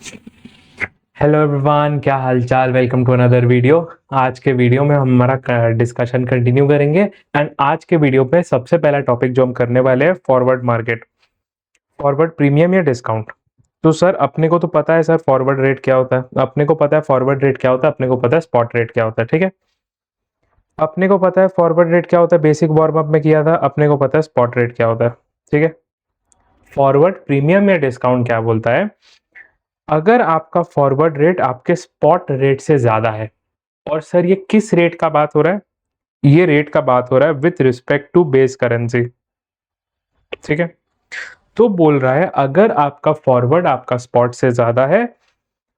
Hello everyone, क्या हालचाल। Welcome to another video. आज के वीडियो में हम हमारा डिस्कशन कंटिन्यू करेंगे। एंड आज के वीडियो पे सबसे पहला टॉपिक जो हम करने वाले हैं, फॉरवर्ड मार्केट, फॉरवर्ड प्रीमियम या डिस्काउंट। तो सर अपने को तो पता है सर फॉरवर्ड रेट क्या होता है, अपने को पता है फॉरवर्ड रेट क्या होता है, अपने को पता है स्पॉट रेट क्या होता है। ठीक है, अपने को पता है फॉरवर्ड रेट क्या होता है, बेसिक वार्म अप में किया था। अपने को पता है स्पॉट रेट क्या होता है। ठीक है, फॉरवर्ड प्रीमियम या डिस्काउंट क्या बोलता है, अगर आपका फॉरवर्ड रेट आपके स्पॉट रेट से ज्यादा है। और सर ये किस रेट का बात हो रहा है, ये रेट का बात हो रहा है with respect to base currency. ठीक है, तो बोल रहा है अगर आपका फॉरवर्ड आपका स्पॉट से ज्यादा है,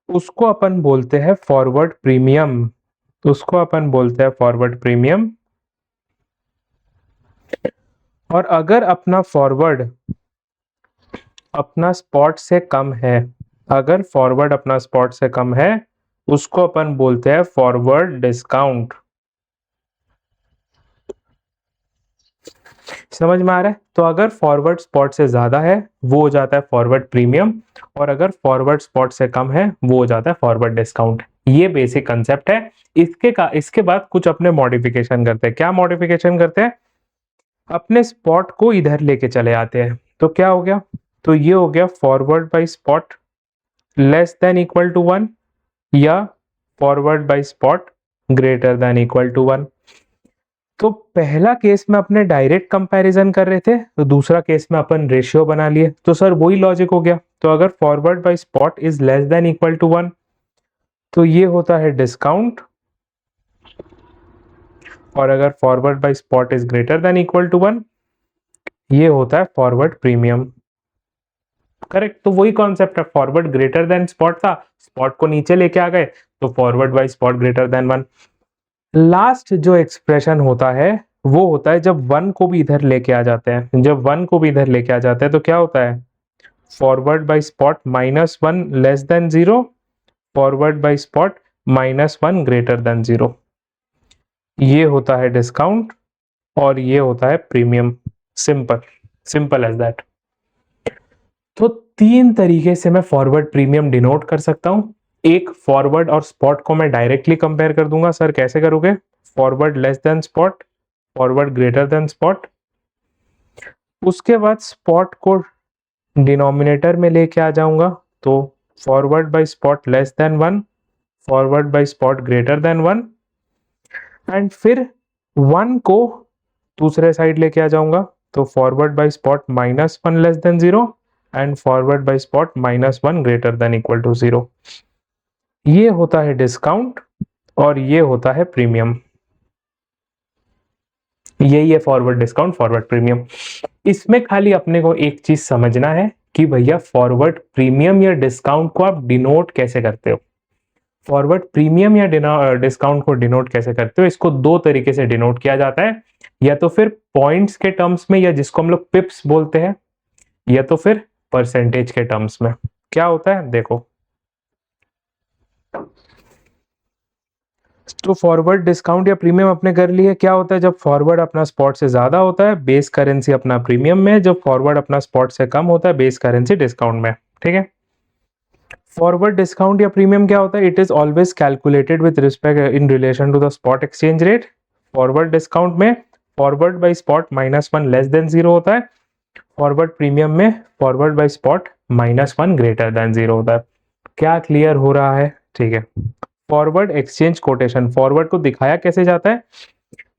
उसको अपन बोलते हैं फॉरवर्ड प्रीमियम। उसको अपन बोलते हैं फॉरवर्ड प्रीमियम। और अगर अपना फॉरवर्ड अपना स्पॉट से कम है, अगर फॉरवर्ड अपना स्पॉट से कम है, उसको अपन बोलते हैं फॉरवर्ड डिस्काउंट। समझ में आ रहा है। तो अगर फॉरवर्ड स्पॉट से ज्यादा है वो हो जाता है फॉरवर्ड प्रीमियम, और अगर फॉरवर्ड स्पॉट से कम है वो हो जाता है फॉरवर्ड डिस्काउंट। ये बेसिक कंसेप्ट है। इसके बाद कुछ अपने मॉडिफिकेशन करते हैं। क्या मॉडिफिकेशन करते हैं, अपने स्पॉट को इधर लेके चले आते हैं। तो क्या हो गया, तो ये हो गया forward by spot less than equal to 1, या forward by spot greater than equal to 1। तो पहला केस में अपने डायरेक्ट कंपैरिजन कर रहे थे, तो दूसरा केस में अपन रेशियो बना लिए। तो सर वही लॉजिक हो गया। तो अगर forward by spot is less than equal to 1, तो ये होता है डिस्काउंट। और अगर forward by spot is greater than equal to 1, ये होता है फॉरवर्ड प्रीमियम। करेक्ट। तो वही कॉन्सेप्ट है, फॉरवर्ड ग्रेटर देन स्पॉट था, स्पॉट को नीचे लेके आ गए, तो forward by spot greater than 1। Last जो एक्सप्रेशन होता है वो होता है जब 1 को भी इधर लेके आ जाते हैं। जब 1 को भी इधर लेके आ जाते हैं तो क्या होता है, forward by spot -1 less than 0, forward by spot -1 greater than 0। ये होता है डिस्काउंट और ये होता है premium. Simple, simple as that. तो तीन तरीके से मैं फॉरवर्ड प्रीमियम डिनोट कर सकता हूं। एक, फॉरवर्ड और स्पॉट को मैं डायरेक्टली कंपेयर कर दूंगा। सर कैसे करोगे, forward less than spot, forward greater than spot. उसके बाद स्पॉट को डिनोमिनेटर में लेके आ जाऊंगा, तो forward by spot less than 1, forward by spot greater than 1। And फिर 1 को दूसरे साइड लेके आ जाऊंगा, तो forward by spot -1 less than 0 and forward by spot -1 greater than equal to 0। ये होता है डिस्काउंट और ये होता है प्रीमियम। यही है फॉरवर्ड डिस्काउंट, फॉरवर्ड प्रीमियम। इसमें खाली अपने को एक चीज समझना है कि भैया फॉरवर्ड प्रीमियम या डिस्काउंट को आप डिनोट कैसे करते हो। फॉरवर्ड प्रीमियम या डिस्काउंट को डिनोट कैसे करते हो, इसको दो तरीके से डिनोट किया जाता है। या तो फिर पॉइंट्स के टर्म्स में, या जिसको हम लोग पिप्स बोलते हैं, या तो फिर परसेंटेज के टर्म्स में। क्या होता है देखो, तो फॉरवर्ड डिस्काउंट या प्रीमियम अपने कर लिए। क्या होता है, जब फॉरवर्ड अपना स्पॉट से ज्यादा होता है, बेस करेंसी अपना प्रीमियम में। जब फॉरवर्ड अपना स्पॉट से कम होता है, बेस करेंसी डिस्काउंट में। ठीक है, फॉरवर्ड डिस्काउंट या प्रीमियम क्या होता है, it is always calculated with respect in relation to the spot exchange rate. Forward discount में forward by spot -1 less than 0 होता है, फॉरवर्ड प्रीमियम में forward by spot -1 greater than 0 होता है। क्या क्लियर हो रहा है। ठीक है, फॉरवर्ड एक्सचेंज कोटेशन, फॉरवर्ड को दिखाया कैसे जाता है,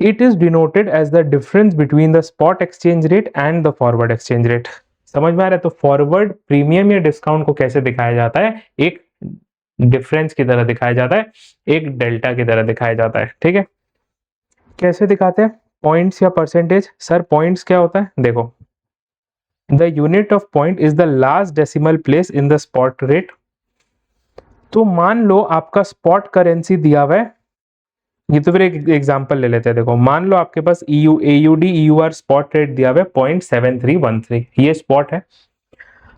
it is denoted as the difference between the spot exchange rate and the forward exchange rate. समझ में आ रहा है। तो फॉरवर्ड प्रीमियम या डिस्काउंट को कैसे दिखाया जाता है, एक डिफरेंस की तरह दिखाया जाता है, एक डेल्टा की तरह दिखाया जाता है। ठीक है, कैसे दिखाते हैं, पॉइंट्स या परसेंटेज। सर पॉइंट्स क्या होता है, देखो, the unit of point is the last decimal place in the spot rate. तो मान लो आपका स्पॉट करेंसी दिया हुआ है, ये तो फिर एक एग्जांपल ले लेते हैं। देखो मान लो आपके पास AUD EUR स्पॉट रेट दिया हुआ है 0.7313, ये स्पॉट है।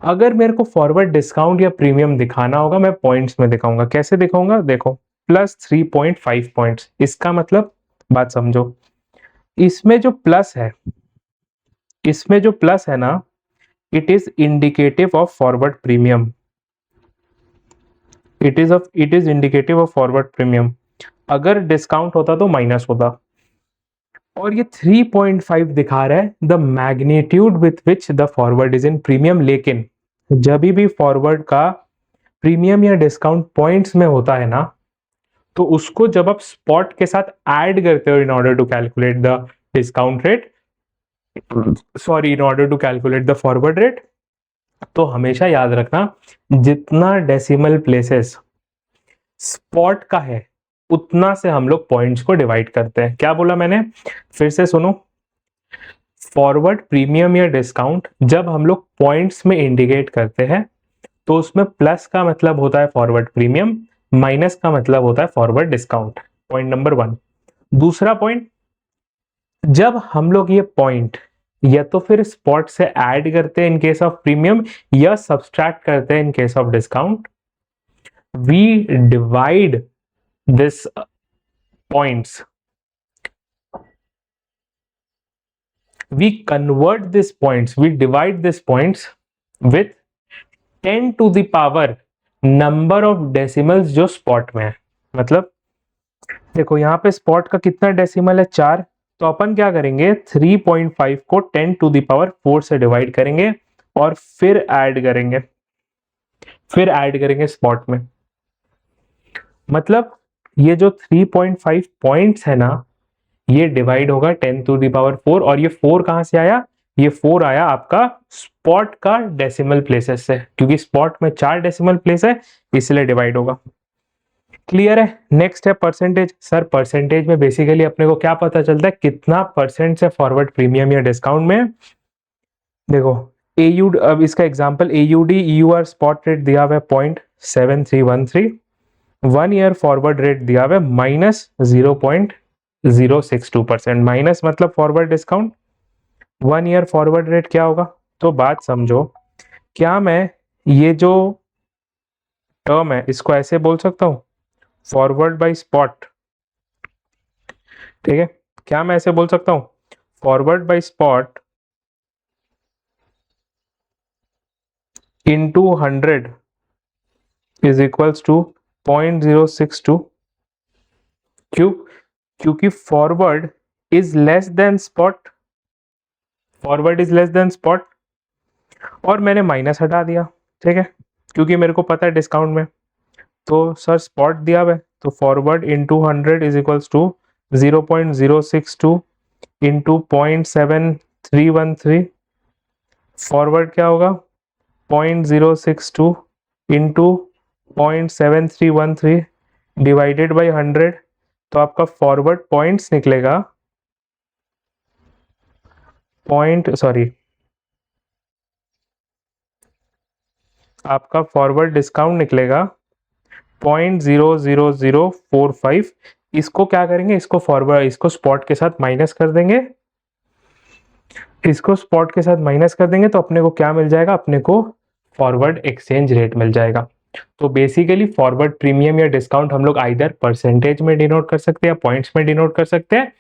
अगर मेरे को फॉरवर्ड डिस्काउंट या प्रीमियम दिखाना होगा, मैं पॉइंट्स में दिखाऊंगा। कैसे दिखाऊंगा, देखो +3.5 पॉइंट्स। इसका मतलब, बात समझो, इसमें जो प्लस है, इसमें जो प्लस है ना, it is indicative of forward premium. It is indicative of forward premium. अगर डिस्काउंट होता तो माइनस होता। और ये 3.5 दिखा रहा है the magnitude with which the forward is in premium. लेकिन जब भी फॉरवर्ड का प्रीमियम या डिस्काउंट पॉइंट्स में होता है ना, तो उसको जब आप स्पॉट के साथ ऐड करते हो in order to calculate the discount rate, sorry in order to calculate the forward rate, तो हमेशा याद रखना जितना डेसिमल प्लेसेस स्पॉट का है उतना से हम लोग पॉइंट्स को डिवाइड करते हैं। क्या बोला मैंने, फिर से सुनो। फॉरवर्ड प्रीमियम या डिस्काउंट जब हम लोग पॉइंट्स में इंडिकेट करते हैं तो उसमें प्लस का मतलब होता है फॉरवर्ड प्रीमियम, माइनस का मतलब होता है फॉरवर्ड डिस्काउंट। Point number 1। दूसरा पॉइंट, जब हम लोग ये पॉइंट या तो फिर स्पॉट से ऐड करते हैं इन केस ऑफ प्रीमियम या सब्सट्रैक्ट करते हैं in case of discount, we divide this points, we convert these points, we divide these points with 10 to the power number of decimals जो स्पॉट में है। मतलब देखो यहाँ पे स्पॉट का कितना डेसिमल है, 4, तो अपन क्या करेंगे 3.5 को 10 टू द पावर 4 से डिवाइड करेंगे और फिर ऐड करेंगे स्पॉट में। मतलब ये जो 3.5 पॉइंट्स है ना, ये डिवाइड होगा 10 टू द पावर 4, और ये 4 कहां से आया, ये 4 आया आपका स्पॉट का डेसिमल प्लेसेस से, क्योंकि स्पॉट में 4 डेसिमल प्लेस है इसलिए डिवाइड होगा। क्लियर है। नेक्स्ट है परसेंटेज। सर परसेंटेज में बेसिकली अपने को क्या पता चलता है, कितना परसेंट से फॉरवर्ड प्रीमियम या डिस्काउंट में। देखो AUD, अब इसका example AUD EUR spot rate दिया हुआ है 0.7313, 1 ईयर फॉरवर्ड रेट दिया हुआ है -0.062%। माइनस मतलब forward discount, 1 year forward rate क्या होगा। तो बात समझो, क्या मैं ये जो टर्म है इसको ऐसे बोल सकता हूं, फॉरवर्ड बाय स्पॉट, ठीक है, क्या मैं ऐसे बोल सकता हूं forward by spot into 100 is equals to 0.062। क्यों, क्योंकि forward is less than spot, forward is less than spot, और मैंने माइनस हटा दिया, ठीक है, क्योंकि मेरे को पता है डिस्काउंट में। तो सर स्पॉट दिया हुआ है तो forward into 100 is equals to 0.062 into 0.7313। Forward क्या होगा 0.062 इंटू 0.7313 डिवाइडेड बाई 100, तो आपका फॉरवर्ड पॉइंट्स निकलेगा आपका फॉरवर्ड डिस्काउंट निकलेगा 0.00045। इसको क्या करेंगे, इसको फॉरवर्ड, इसको स्पॉट के साथ माइनस कर देंगे, इसको स्पॉट के साथ माइनस कर देंगे, तो अपने को क्या मिल जाएगा, अपने को फॉरवर्ड एक्सचेंज रेट मिल जाएगा। तो बेसिकली फॉरवर्ड प्रीमियम या डिस्काउंट हम लोग आइदर परसेंटेज में डिनोट कर सकते हैं या पॉइंट्स में डिनोट कर सकते हैं।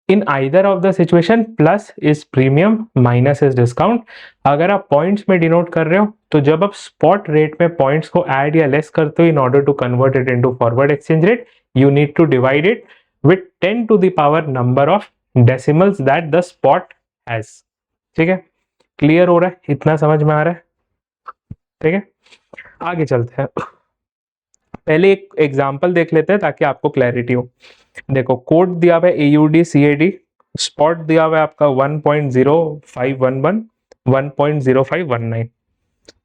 In either of the situation plus is premium, minus is discount. अगर आप पॉइंट्स में डिनोट कर रहे हो तो जब आप स्पॉट रेट में पॉइंट्स को ऐड या लेस करते हो in order to convert it into forward exchange rate, you need to divide it with 10 to the power number of decimals that the spot has. ठीक है, क्लियर हो रहा है, इतना समझ में आ रहा है, ठीक है। आगे चलते हैं, पहले एक एग्जांपल देख लेते हैं ताकि आपको क्लैरिटी हो। देखो कोड दिया हुआ है AUD CAD, स्पॉट दिया हुआ है आपका 1.0511, 1.0519,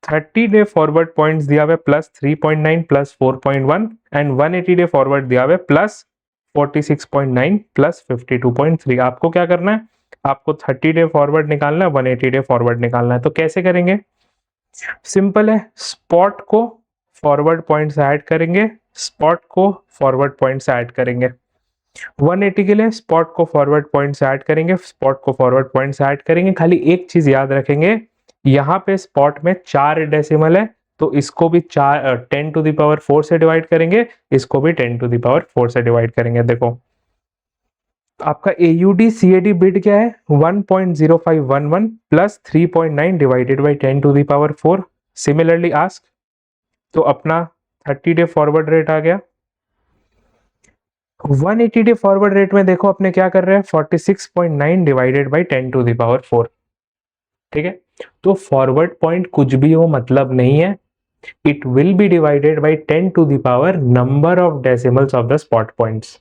30 डे फॉरवर्ड पॉइंट्स दिया हुआ है +3.9 +4.1 एंड 180 डे फॉरवर्ड दिया हुआ है +46.9 +52.3। आपको क्या करना है, आपको 30 डे फॉरवर्ड निकालना है, 180 डे फॉरवर्ड निकालना है। तो कैसे करेंगे, सिंपल है, स्पॉट को फॉरवर्ड पॉइंट्स ऐड करेंगे, स्पॉट को फॉरवर्ड पॉइंट्स ऐड करेंगे। 180 के लिए स्पॉट को फॉरवर्ड पॉइंट्स ऐड करेंगे, स्पॉट को फॉरवर्ड पॉइंट्स ऐड करेंगे। खाली एक चीज याद रखेंगे, यहाँ पे स्पॉट में 4 डेसिमल है तो इसको भी 10 टू द पावर 4 से डिवाइड करेंगे, इसको भी 10 टू द पावर 4 से डिवाइड करेंगे। देखो आपका AUD CAD बिट क्या है 1.0511 plus 3.9 divided by 10 to the power 4। Similarly ask, तो अपना 30 डे फॉरवर्ड रेट आ गया। 180 डे फॉरवर्ड रेट में देखो अपने क्या कर रहे हैं, 46.9 divided by 10 to the power 4। ठीक है, तो फॉरवर्ड पॉइंट कुछ भी हो मतलब नहीं है, it will be divided by 10 to the power number of decimals of the spot points.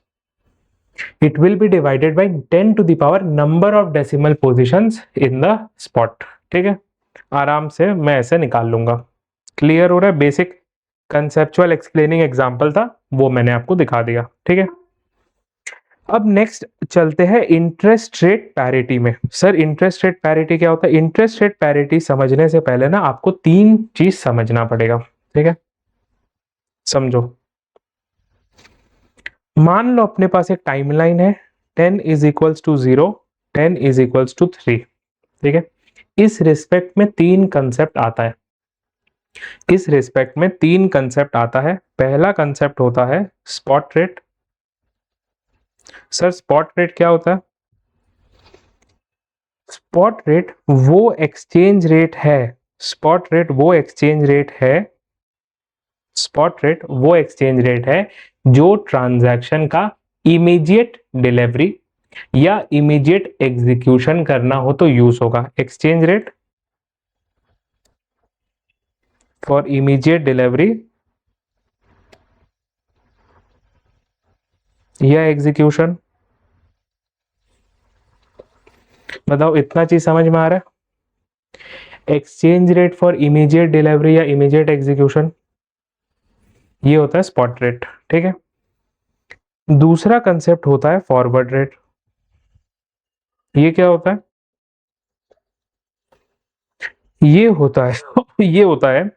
It will be divided by 10 to the power number of decimal positions in the spot. ठीक है, आराम से मैं ऐसे निकाल लूंगा। क्लियर हो रहा है? बेसिक कंसेप्चुअल एक्सप्लेनिंग एग्जांपल था, वो मैंने आपको दिखा दिया। ठीक है, अब नेक्स्ट चलते हैं इंटरेस्ट रेट पैरिटी में। सर इंटरेस्ट रेट पैरिटी क्या होता है? इंटरेस्ट रेट पैरिटी समझने से पहले ना आपको 3 चीज समझना पड़ेगा। ठीक है, समझो। मान लो अपने पास एक टाइमलाइन है, 10 is equals to 0, 10 is equals to 3। ठीक है, इस रिस्पेक्ट में 3 कंसेप्ट आता है। इस रिस्पेक्ट में 3 कंसेप्ट आता है। पहला कंसेप्ट होता है spot rate. Sir spot rate क्या होता है? स्पॉट रेट वो एक्सचेंज रेट है, स्पॉट रेट वो एक्सचेंज रेट है, स्पॉट रेट वो एक्सचेंज रेट है जो ट्रांजैक्शन का इमीडिएट डिलीवरी या इमीडिएट एग्जीक्यूशन करना हो तो यूज होगा। Exchange rate for immediate delivery या एग्जीक्यूशन। बताओ इतना चीज समझ में आ रहा है? Exchange rate for immediate delivery या इमीडिएट एग्जीक्यूशन, ये होता है स्पॉट रेट। ठीक है, दूसरा कंसेप्ट होता है फॉरवर्ड रेट। ये क्या होता है? ये होता है ये होता है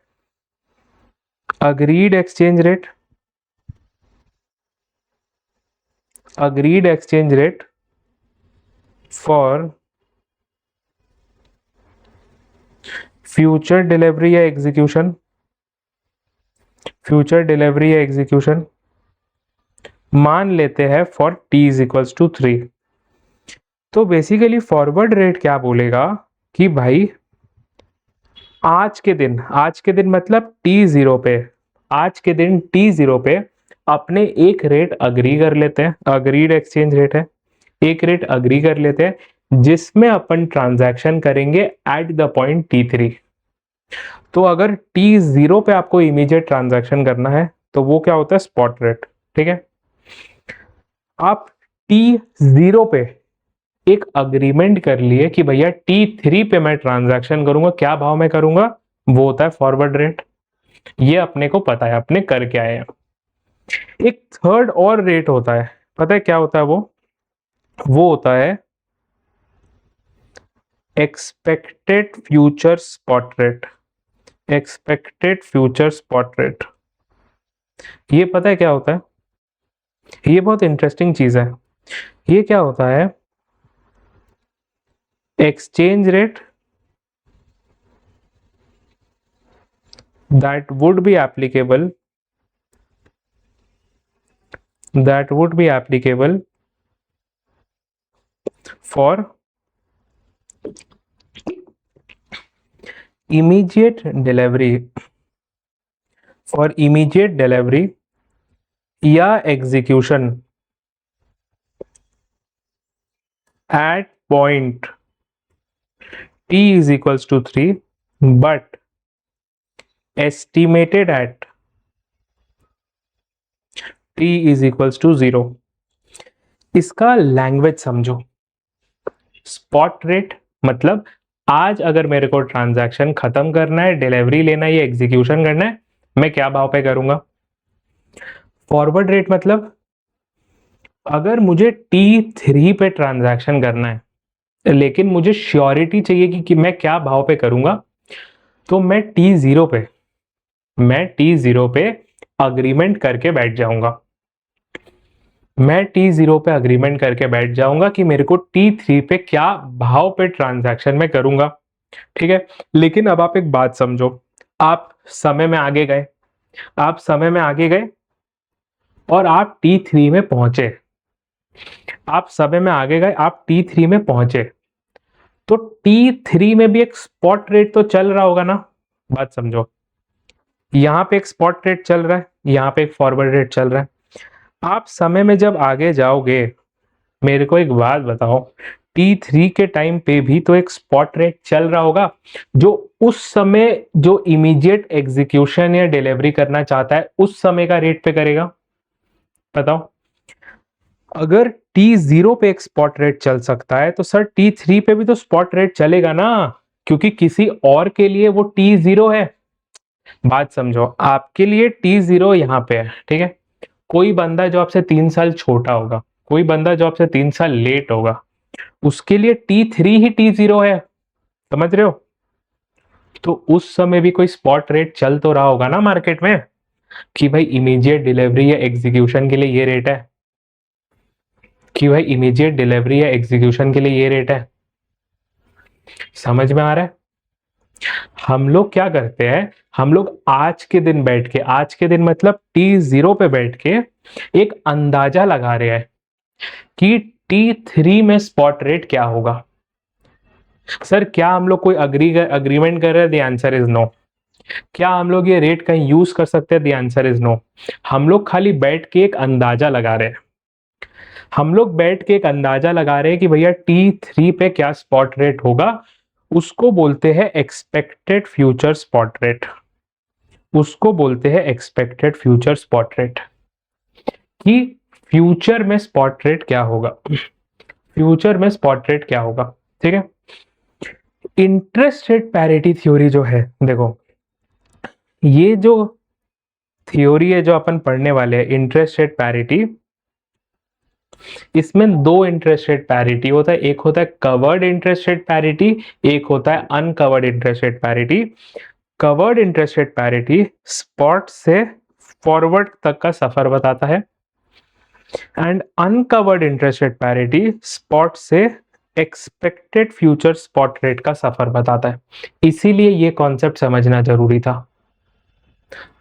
agreed exchange rate, agreed exchange rate for future delivery या एग्जीक्यूशन, फ्यूचर डिलीवरी या एग्जीक्यूशन। मान लेते हैं for t is equals to 3। तो बेसिकली फॉरवर्ड रेट क्या बोलेगा कि भाई आज के दिन मतलब t0 पे, आज के दिन t0 पे अपने एक रेट अग्री कर लेते हैं, अग्रीड एक्सचेंज रेट है, एक रेट अग्री कर लेते हैं जिसमें अपन ट्रांजैक्शन करेंगे एट द पॉइंट t3। तो अगर t0 पे आपको इमीडिएट ट्रांजैक्शन करना है तो वो क्या होता है? Spot rate. ठीक है, आप t0 पे एक अग्रीमेंट कर लिए कि भैया t3 पे मैं ट्रांजैक्शन करूंगा, क्या भाव में करूंगा? वो होता है फॉरवर्ड रेट। ये अपने को पता है, अपने करके आए हैं। एक थर्ड और रेट होता है, पता है क्या होता है? वो होता है expected future spot rate, expected future spot rate. ये पता है क्या होता है? ये बहुत इंटरेस्टिंग चीज है। ये क्या होता है? Exchange rate that would be applicable, that would be applicable for immediate delivery, for immediate delivery या execution at point t is equals to 3 but estimated at t is equals to 0। इसका language समझो। Spot rate मतलब आज अगर मेरे को transaction खत्म करना है, डिलीवरी लेना है या एग्जीक्यूशन करना है, मैं क्या भाव पे करूंगा? फॉरवर्ड रेट मतलब अगर मुझे t3 पे ट्रांजैक्शन करना है लेकिन मुझे श्योरिटी चाहिए कि मैं क्या भाव पे करूंगा, तो मैं t0 पे अग्रीमेंट करके बैठ जाऊंगा। मैं t0 पे अग्रीमेंट करके बैठ जाऊंगा कि मेरे को t3 पे क्या भाव पे ट्रांजैक्शन में करूंगा। ठीक है, लेकिन अब आप एक बात समझो, आप समय में आगे गए, आप समय में आगे गए और आप t3 में पहुंचे, आप समय में आगे गए, आप t3 में पहुंचे, तो t3 में भी एक स्पॉट रेट तो चल रहा होगा ना? बात समझो, यहाँ पे एक स्पॉट रेट चल रहा है, यहाँ पे एक फॉरवर्ड रेट चल रहा है। आप समय में जब आगे जाओगे, मेरे को एक बात बताओ, T3 के टाइम पे भी तो एक स्पॉट रेट चल रहा होगा, जो उस समय जो इमीडिएट एग्जीक्यूशन या डिलीवरी करना चाहता है उस समय का रेट पे करेगा। बताओ, अगर T0 पे एक स्पॉट रेट चल सकता है तो सर T3 पे भी तो स्पॉट रेट चलेगा ना, क्योंकि किसी और के लिए वो T0 है। बात समझो, आपके लिए T0 यहाँ पे है, ठीक है। कोई बंदा जो आपसे 3 साल छोटा होगा, कोई बंदा जो आपसे 3 साल लेट होगा, उसके लिए T3 ही T0 है, समझ रहे हो। तो उस समय भी कोई स्पॉट रेट चल तो रहा होगा ना मार्केट में, कि भाई इमीडिएट डिलीवरी या एग्जीक्यूशन के लिए ये रेट है, कि भाई इमीडिएट डिलीवरी या एग्जीक्यूशन के लिए ये रेट है। समझ में आ रहा है। हम लोग क्या करते हैं, हम लोग आज के दिन बैठ के, आज के दिन मतलब T0 पे बैठ के एक अंदाजा लगा रहे हैं कि T3 में स्पॉट रेट क्या होगा। सर क्या हम लोग कोई अग्रीमेंट कर रहे हैं? The answer is no. क्या हम लोग ये रेट कहीं यूज कर सकते हैं? The answer is no. हम लोग खाली बैठ के एक अंदाजा लगा रहे हैं, हम लोग बैठ के एक अंदाजा लगा रहे हैं कि भैया T3 पे क्या स्पॉट रेट होगा। उसको बोलते हैं एक्सपेक्टेड फ्यूचर स्पॉट रेट, उसको बोलते हैं एक्सपेक्टेड फ्यूचर स्पॉट रेट, कि फ्यूचर में स्पॉट रेट क्या होगा, फ्यूचर में स्पॉट रेट क्या होगा, ठीक है। इंटरेस्ट रेट पैरिटी थ्योरी जो है, देखो ये जो थ्योरी है जो अपन पढ़ने वाले हैं, इंटरेस्ट रेट पैरिटी, इसमें दो इंटरेस्ट रेट पैरिटी होता है, एक होता है कवर्ड इंटरेस्ट रेट पैरिटी, एक होता है uncovered interest rate parity. Covered interest rate parity spot से फॉरवर्ड तक का सफर बताता है, and uncovered interest rate parity spot से एक्सपेक्टेड फ्यूचर स्पॉट रेट का सफर बताता है। इसीलिए ये कॉन्सेप्ट समझना जरूरी था।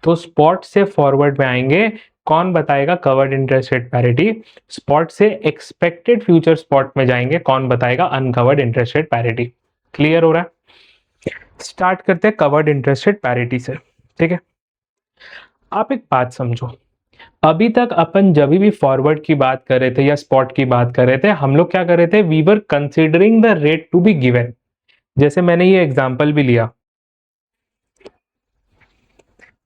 तो स्पॉट से फॉरवर्ड में आएंगे, कौन बताएगा? Covered interest rate parity. Spot से एक्सपेक्टेड फ्यूचर स्पॉट में जाएंगे, कौन बताएगा? Uncovered interest rate parity. Clear हो रहा है? स्टार्ट करते हैं कवर्ड इंटरेस्ट रेट पैरिटी से, ठीक है। आप एक बात समझो, अभी तक अपन जब भी फॉरवर्ड की बात कर रहे थे या स्पॉट की बात कर रहे थे, हम लोग क्या कर रहे थे? We were considering the rate to be given. जैसे मैंने ये एग्जांपल भी लिया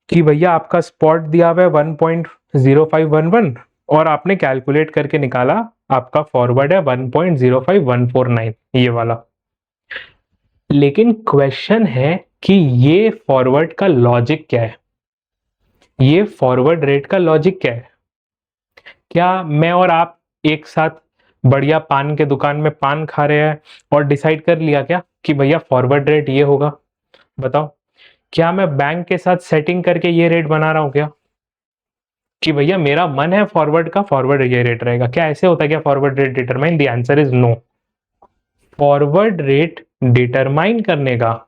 कि भैया आपका स्पॉट दिया हुआ है 1.0511 और आपने कैलकुलेट करके निकाला आपका फॉरवर्ड है 1.05149, ये वाला। लेकिन क्वेश्चन है कि ये फॉरवर्ड का लॉजिक क्या है, ये फॉरवर्ड रेट का लॉजिक क्या है। क्या मैं और आप एक साथ बढ़िया पान के दुकान में पान खा रहे हैं और डिसाइड कर लिया क्या कि भैया फॉरवर्ड रेट ये होगा? बताओ, क्या मैं बैंक के साथ सेटिंग करके ये रेट बना रहा हूं क्या, कि भैया मेरा मन है फॉरवर्ड का, फॉरवर्ड ये रेट रहेगा? क्या ऐसे होता है क्या forward rate determine? The answer is no. Forward rate determine करने का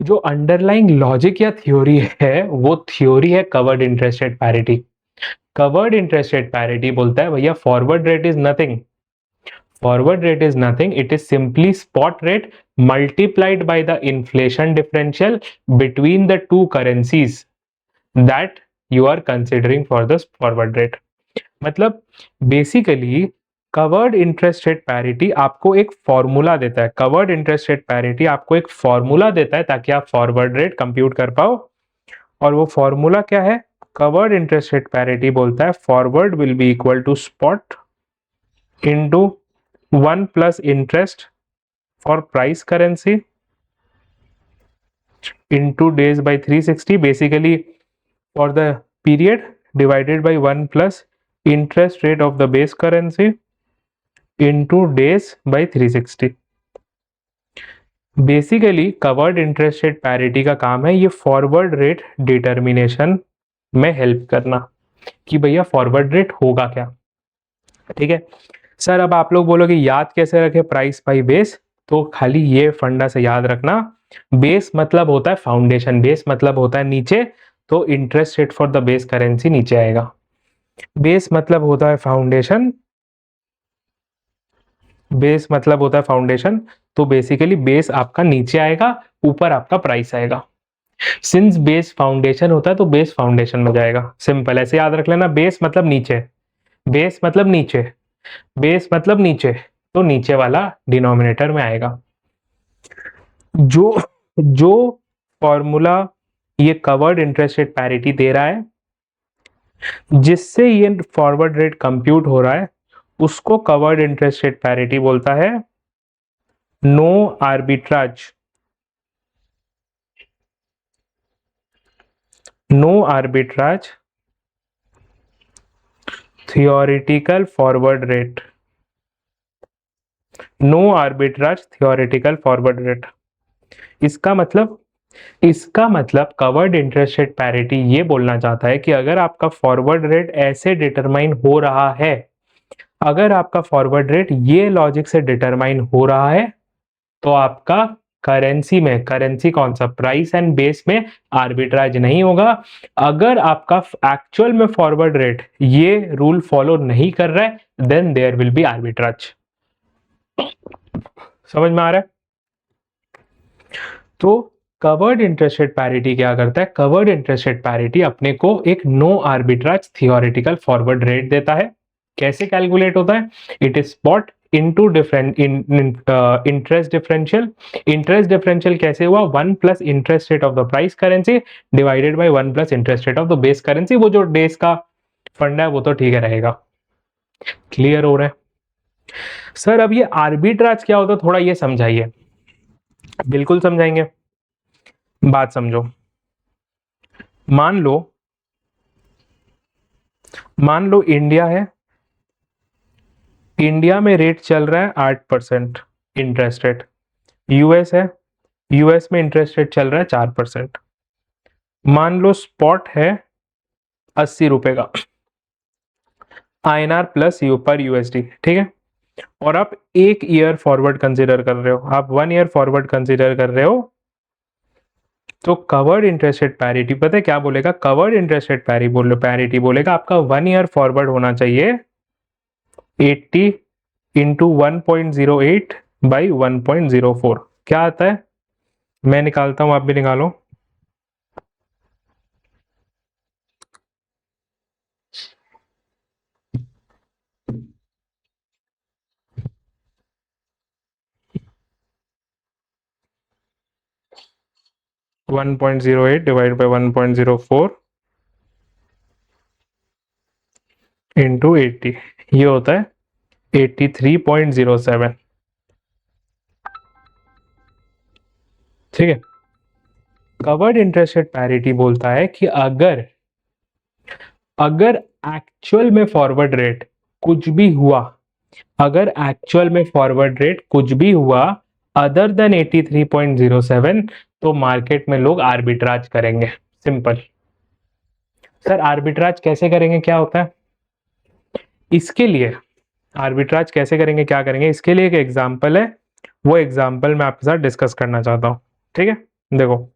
जो अंडरलाइंग लॉजिक या थ्योरी है, वो थ्योरी है covered interest rate parity. Covered interest rate parity बोलता है भैया forward rate is nothing, forward rate is nothing, it is simply spot rate multiplied by the inflation differential between the two currencies that you are considering for the forward rate। मतलब basically covered interest rate parity आपको एक formula देता है, covered interest rate parity आपको एक formula देता है ताकि आप फॉरवर्ड रेट कंप्यूट कर पाओ। और वो फॉर्मूला क्या है? कवर्ड इंटरेस्ट रेट पैरिटी बोलता है forward will be equal to spot into 1 plus interest for price currency into days by 360, basically for the period divided by 1 plus interest rate of the base currency into days by 360। Basically covered interest rate parity का काम है ये forward rate determination में help करना कि भैया forward rate होगा क्या, ठीक है। सर अब आप लोग बोलोगे याद कैसे रखे प्राइस बाई बेस, तो खाली ये फंडा से याद रखना, बेस मतलब होता है फाउंडेशन, बेस मतलब होता है नीचे, तो interest rate for the base currency नीचे आएगा। बेस मतलब होता है फाउंडेशन, बेस मतलब होता है फाउंडेशन, तो बेसिकली बेस आपका नीचे आएगा, ऊपर आपका प्राइस आएगा। सिंस बेस फाउंडेशन होता है तो बेस फाउंडेशन में जाएगा, सिंपल ऐसे याद रख लेना। बेस मतलब नीचे, बेस मतलब नीचे, बेस मतलब नीचे, तो नीचे वाला डिनोमिनेटर में आएगा। जो जो फॉर्मूला ये कवर्ड इंटरेस्ट रेट पैरिटी दे रहा है, जिससे ये फॉरवर्ड रेट कंप्यूट हो रहा है, उसको कवर्ड इंटरेस्ट रेट पैरिटी बोलता है। No arbitrage, no arbitrage theoretical forward rate, no arbitrage theoretical forward rate. इसका मतलब कवर्ड इंटरेस्ट रेट पैरिटी ये बोलना चाहता है कि अगर आपका फॉरवर्ड रेट ऐसे डिटरमाइन हो रहा है, अगर आपका फॉरवर्ड रेट ये लॉजिक से डिटरमाइन हो रहा है, तो आपका करेंसी में, करेंसी कौन सा, प्राइस एंड बेस में आर्बिट्राज नहीं होगा। अगर आपका एक्चुअल में फॉरवर्ड रेट ये रूल फॉलो नहीं कर रहा है, then there will be arbitrage. समझ में आ रहा है? तो कवर्ड इंटरेस्ट रेट पैरिटी क्या करता है? कवर्ड इंटरेस्ट रेट पैरिटी अपने को एक no arbitrage theoretical forward rate देता है। कैसे कैलकुलेट होता है? It is spot into different interest differential. Interest differential कैसे हुआ? 1 plus interest rate of the price currency divided by 1 plus interest rate of the base currency. वो जो days का फंडा है वो तो ठीक है रहेगा। क्लियर हो रहा है? सर अब ये आर्बिट्राज क्या होता है, थोड़ा ये समझाइए। बिल्कुल समझाएंगे, बात समझो। मान लो इंडिया है, इंडिया में रेट चल रहा है 8% इंटरेस्ट रेट। यूएस है, यूएस में इंटरेस्ट रेट चल रहा है 4%। मान लो स्पॉट है 80 रुपए का INR प्लस यू पर यूएसडी, ठीक है। और आप एक ईयर फॉरवर्ड कंसीडर कर रहे हो, आप 1 ईयर फॉरवर्ड कंसीडर कर रहे हो, तो कवर्ड इंटरेस्ट रेट पैरिटी पता है क्या बोलेगा? कवर्ड इंटरेस्ट रेट पैरिटी बोलेगा आपका 1 ईयर फॉरवर्ड होना चाहिए 80 इंटू 1.08 बाई 1.04। क्या आता है? मैं निकालता हूं, आप भी निकालो। One point zero eight divide by 1.04 into 80, ये होता है 83.07। ठीक है। कवर्ड इंटरेस्ट रेट पैरिटी बोलता है कि अगर एक्चुअल में फॉरवर्ड रेट कुछ भी हुआ, अगर एक्चुअल में फॉरवर्ड रेट कुछ भी हुआ अदर देन 83.07, तो मार्केट में लोग आर्बिट्राज करेंगे। सिंपल। सर आर्बिट्राज कैसे करेंगे, क्या होता है? इसके लिए आर्बिट्राज कैसे करेंगे, क्या करेंगे, इसके लिए एक एग्जांपल है, वो एग्जांपल मैं आपके साथ डिस्कस करना चाहता हूं। ठीक है, देखो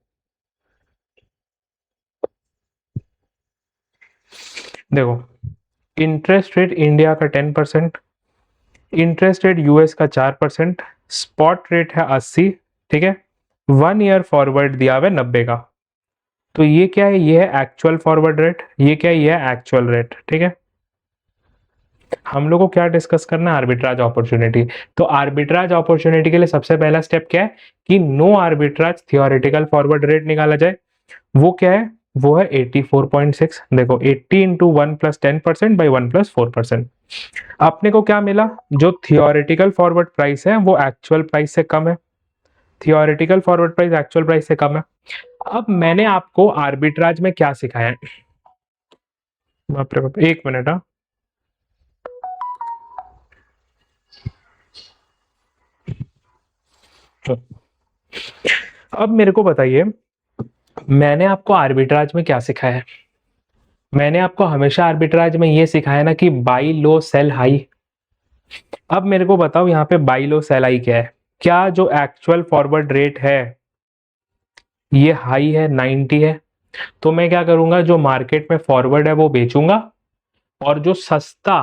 इंटरेस्ट रेट इंडिया का 10%, इंटरेस्ट रेट यूएस का 4%, स्पॉट रेट है 80, ठीक है। 1 ईयर फॉरवर्ड दिया हुआ है 90 का, तो ये क्या है? ये है एक्चुअल फॉरवर्ड रेट, ये क्या है? ये है एक्चुअल रेट, ठीक है। हम लोग को क्या डिस्कस करना है? Arbitrage opportunity. तो आर्बिट्राज अपॉर्चुनिटी के लिए सबसे पहला स्टेप क्या है कि no arbitrage theoretical forward rate निकाला जाए। वो क्या है? वो है 84.6। देखो 80 इंटू 1 प्लस 10% बाई 1 प्लस 4%। अपने को क्या मिला? जो थियोरेटिकल फॉरवर्ड प्राइस है वो एक्चुअल प्राइस से कम है, theoretical forward price actual price से कम है। अब मैंने आपको आर्बिट्राज में क्या सिखाया है? बाप रे बाप, एक मिनट। हाँ, अब मेरे को बताइए, मैंने आपको आर्बिट्राज में क्या सिखाया है? मैंने आपको हमेशा आर्बिट्राज में ये सिखाया ना कि बाई लो सेल हाई। अब मेरे को बताओ यहाँ पे बाई लो सेल हाई क्या है? क्या जो एक्चुअल फॉरवर्ड रेट है ये हाई है, 90 है, तो मैं क्या करूंगा, जो मार्केट में फॉरवर्ड है वो बेचूंगा और जो सस्ता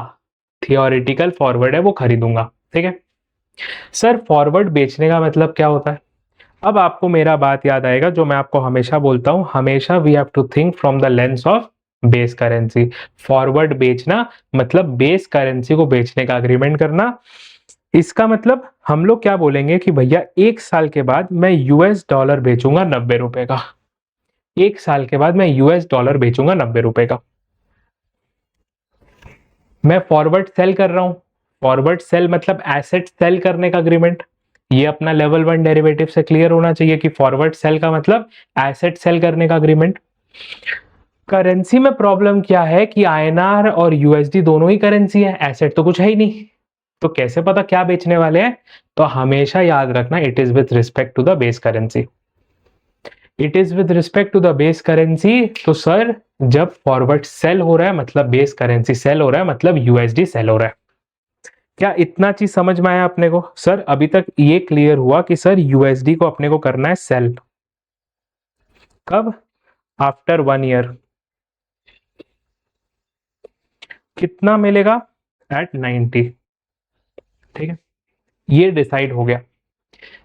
थियोरेटिकल फॉरवर्ड है वो खरीदूंगा। ठीक है। सर फॉरवर्ड बेचने का मतलब क्या होता है? अब आपको मेरा बात याद आएगा जो मैं आपको हमेशा बोलता हूँ, हमेशा we have to think from the lens of base currency. Forward बेचना मतलब बेस करेंसी को बेचने का अग्रीमेंट करना। इसका मतलब हम लोग क्या बोलेंगे कि भैया 1 साल के बाद मैं यूएस डॉलर बेचूंगा 90 रुपए का। 1 साल के बाद मैं यूएस डॉलर बेचूंगा 90 रुपए का। मैं फॉरवर्ड सेल कर रहा हूं। फॉरवर्ड सेल मतलब एसेट सेल करने का अग्रीमेंट। ये अपना लेवल 1 डेरिवेटिव से क्लियर होना चाहिए कि फॉरवर्ड सेल का मतलब एसेट सेल करने का अग्रीमेंट। करेंसी में प्रॉब्लम क्या है कि आईएनआर और यूएसडी दोनों ही करेंसी है, एसेट तो कुछ है ही नहीं, तो कैसे पता क्या बेचने वाले हैं? तो हमेशा याद रखना it is with respect to the base currency. It is with respect to the base currency. तो सर जब फॉरवर्ड सेल हो रहा है मतलब बेस करेंसी सेल हो रहा है मतलब यूएसडी सेल हो रहा है। क्या इतना चीज समझ में आया अपने को? सर अभी तक ये क्लियर हुआ कि सर यूएसडी को अपने को करना है सेल। कब? After 1 year. कितना मिलेगा? एट 90। ठीक है, ये डिसाइड हो गया।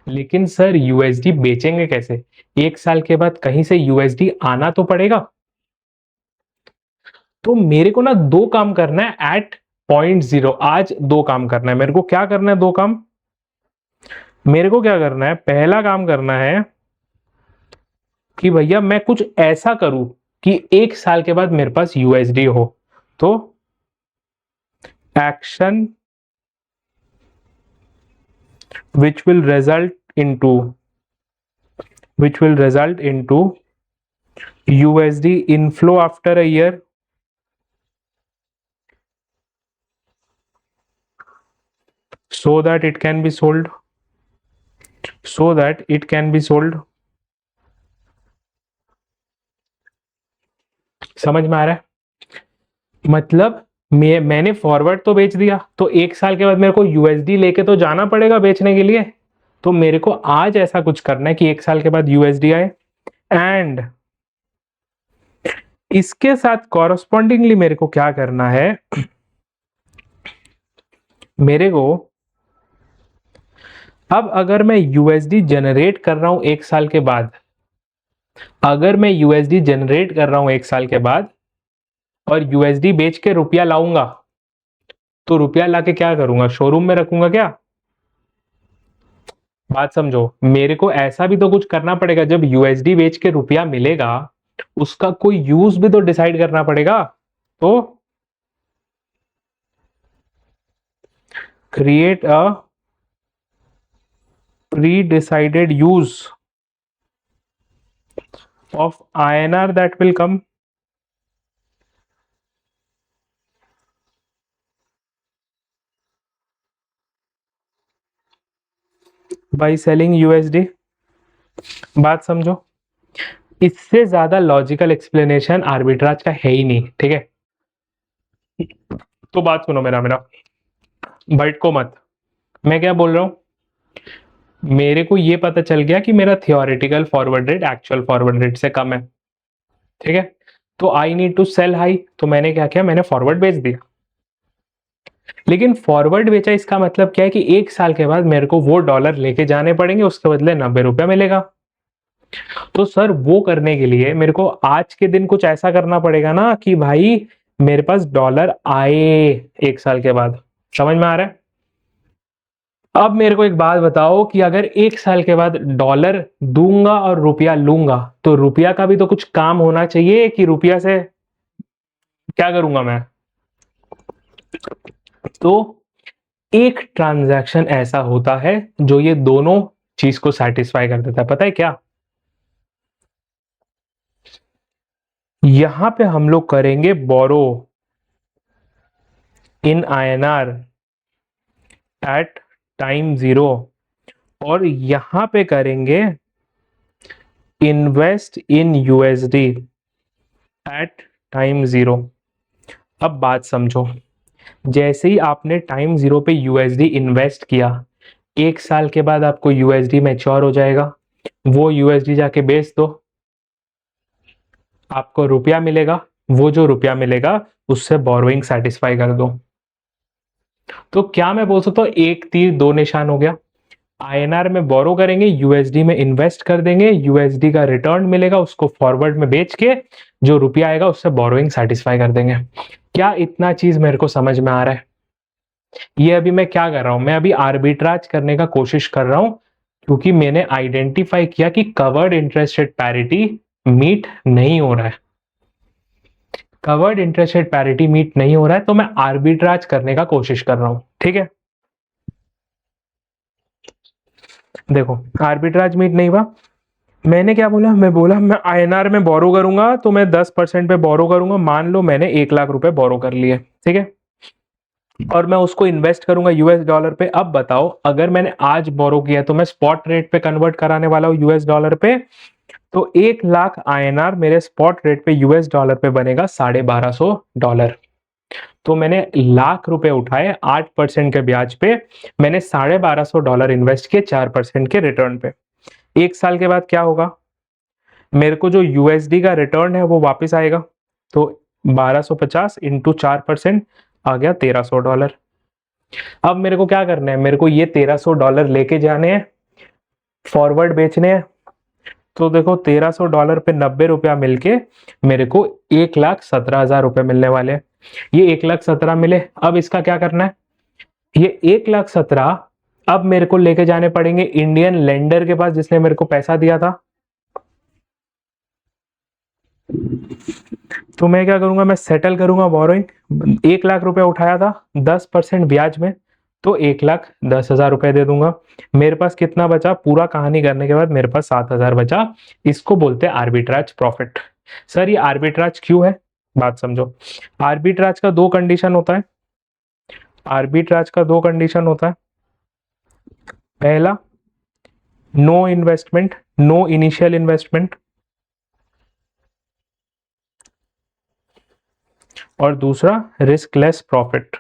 लेकिन सर यूएसडी बेचेंगे कैसे? 1 साल के बाद कहीं से यूएसडी आना तो पड़ेगा। तो मेरे को ना 2 काम करना है एट 0.0। आज 2 काम करना है मेरे को। क्या करना है 2 काम? मेरे को क्या करना है? पहला काम करना है कि भैया मैं कुछ ऐसा करूं कि 1 साल के बाद मेरे पास यूएसडी हो। तो action which will result into USD inflow after a year, so that it can be sold. समझ में आ रहा है? मतलब मैंने फॉरवर्ड तो बेच दिया, तो 1 साल के बाद मेरे को यूएसडी लेके तो जाना पड़ेगा बेचने के लिए। तो मेरे को आज ऐसा कुछ करना है कि 1 साल के बाद यूएसडी आए, एंड इसके साथ कॉरस्पॉन्डिंगली मेरे को क्या करना है? मेरे को अब अगर मैं यूएसडी जनरेट कर रहा हूं 1 साल के बाद, अगर मैं यूएसडी जनरेट कर रहा हूं 1 साल के बाद और यूएसडी बेच के रुपया लाऊंगा, तो रुपया लाके क्या करूंगा? शोरूम में रखूंगा क्या? बात समझो, मेरे को ऐसा भी तो कुछ करना पड़ेगा। जब यूएसडी बेच के रुपया मिलेगा उसका कोई यूज भी तो डिसाइड करना पड़ेगा। तो create a pre-decided use of INR that will come by selling USD। बात समझो, इससे ज्यादा लॉजिकल एक्सप्लेनेशन आर्बिट्राज का है ही नहीं। ठीक है, तो बात सुनो मेरा भटको मत। मैं क्या बोल रहा हूं? मेरे को ये पता चल गया कि मेरा theoretical forward rate actual forward rate से कम है। ठीक है, तो I need to sell high. तो मैंने क्या किया? मैंने फॉरवर्ड बेच दिया। लेकिन फॉरवर्ड बेचा इसका मतलब क्या है कि 1 साल के बाद मेरे को वो डॉलर लेके जाने पड़ेंगे, उसके बदले 90 रुपया मिलेगा। तो सर वो करने के लिए मेरे को आज के दिन कुछ ऐसा करना पड़ेगा ना कि भाई मेरे पास डॉलर आए 1 साल के बाद। समझ में आ रहा है? अब मेरे को एक बात बताओ कि अगर 1 साल के बाद डॉलर दूंगा और रुपया लूंगा, तो रुपया का भी तो कुछ काम होना चाहिए कि रुपया से क्या करूंगा मैं? तो एक ट्रांजैक्शन ऐसा होता है जो ये दोनों चीज को सेटिस्फाई कर देता है। पता है क्या? यहां पे हम लोग करेंगे borrow in INR at time 0, और यहां पे करेंगे invest in USD at time 0। अब बात समझो, जैसे ही आपने टाइम 0 पे यूएसडी इन्वेस्ट किया, 1 साल के बाद आपको यूएसडी मैच्योर हो जाएगा, वो यूएसडी जाके बेच दो, आपको रुपया मिलेगा। वो जो रुपया मिलेगा उससे बोरोइंग सेटिस्फाई कर दो। तो क्या मैं बोल सकता हूं एक तीर 2 निशान हो गया? आईएनआर में बोरो करेंगे, यूएसडी में इन्वेस्ट कर देंगे, यूएसडी का रिटर्न मिलेगा, उसको फॉरवर्ड में बेच के जो रुपया आएगा उससे बोरोइंग सेटिस्फाई कर देंगे। क्या इतना चीज मेरे को समझ में आ रहा है? ये अभी मैं क्या कर रहा हूं, मैं अभी आर्बिट्राज करने का कोशिश कर रहा हूं, क्योंकि मैंने आइडेंटिफाई किया कि covered interest rate parity meet नहीं हो रहा है, covered interest rate parity meet नहीं हो रहा है, तो मैं आर्बिट्राज करने का कोशिश कर रहा हूं। ठीक है, देखो आर्बिट्राज मीट नहीं हुआ, मैंने क्या बोला, मैं बोला मैं आईएनआर में बोरो करूंगा, तो मैं 10% पे बोरो करूंगा। मान लो मैंने 1 लाख रुपए बोरो कर लिए, ठीक है, और मैं उसको इन्वेस्ट करूंगा यूएस डॉलर पे। अब बताओ, अगर मैंने आज बोरो किया तो मैं स्पॉट रेट पे कन्वर्ट कराने वाला हूँ यूएस डॉलर पे, तो 1 लाख आईएनआर मेरे स्पॉट रेट पे यूएस डॉलर पे बनेगा $1250। तो मैंने लाख रुपए उठाए 8% के ब्याज पे, मैंने $1250 इन्वेस्ट किए 4% के रिटर्न पे। 1 साल के बाद क्या होगा, मेरे को जो यूएसडी का रिटर्न है वो वापस आएगा, तो 1250 इंटू 4% आ गया $1300। अब मेरे को क्या करना है, मेरे को ये $1300 लेके जाने हैं, फॉरवर्ड बेचने हैं। तो देखो $1300 पे 90 रुपया मिलके मेरे को 1,17,000 रुपए मिलने वाले हैं। ये 1,17,000 मिले, अब इसका क्या करना है, ये 1,17,000 अब मेरे को लेके जाने पड़ेंगे इंडियन लेंडर के पास जिसने मेरे को पैसा दिया था। तो मैं क्या करूंगा, मैं सेटल करूंगा बोरोइंग। 1 लाख रुपया उठाया था 10% ब्याज में, तो 1,10,000 रुपए दे दूंगा। मेरे पास कितना बचा, पूरा कहानी करने के बाद मेरे पास 7,000 बचा। इसको बोलते हैं आर्बिट्राज प्रॉफिट। सर ये आर्बिट्राज क्यों है, बात समझो। आर्बिट्राज का 2 कंडीशन होता है, आर्बिट्राज का 2 कंडीशन होता है। पहला, no investment, no initial investment, और दूसरा रिस्क लेस प्रॉफिट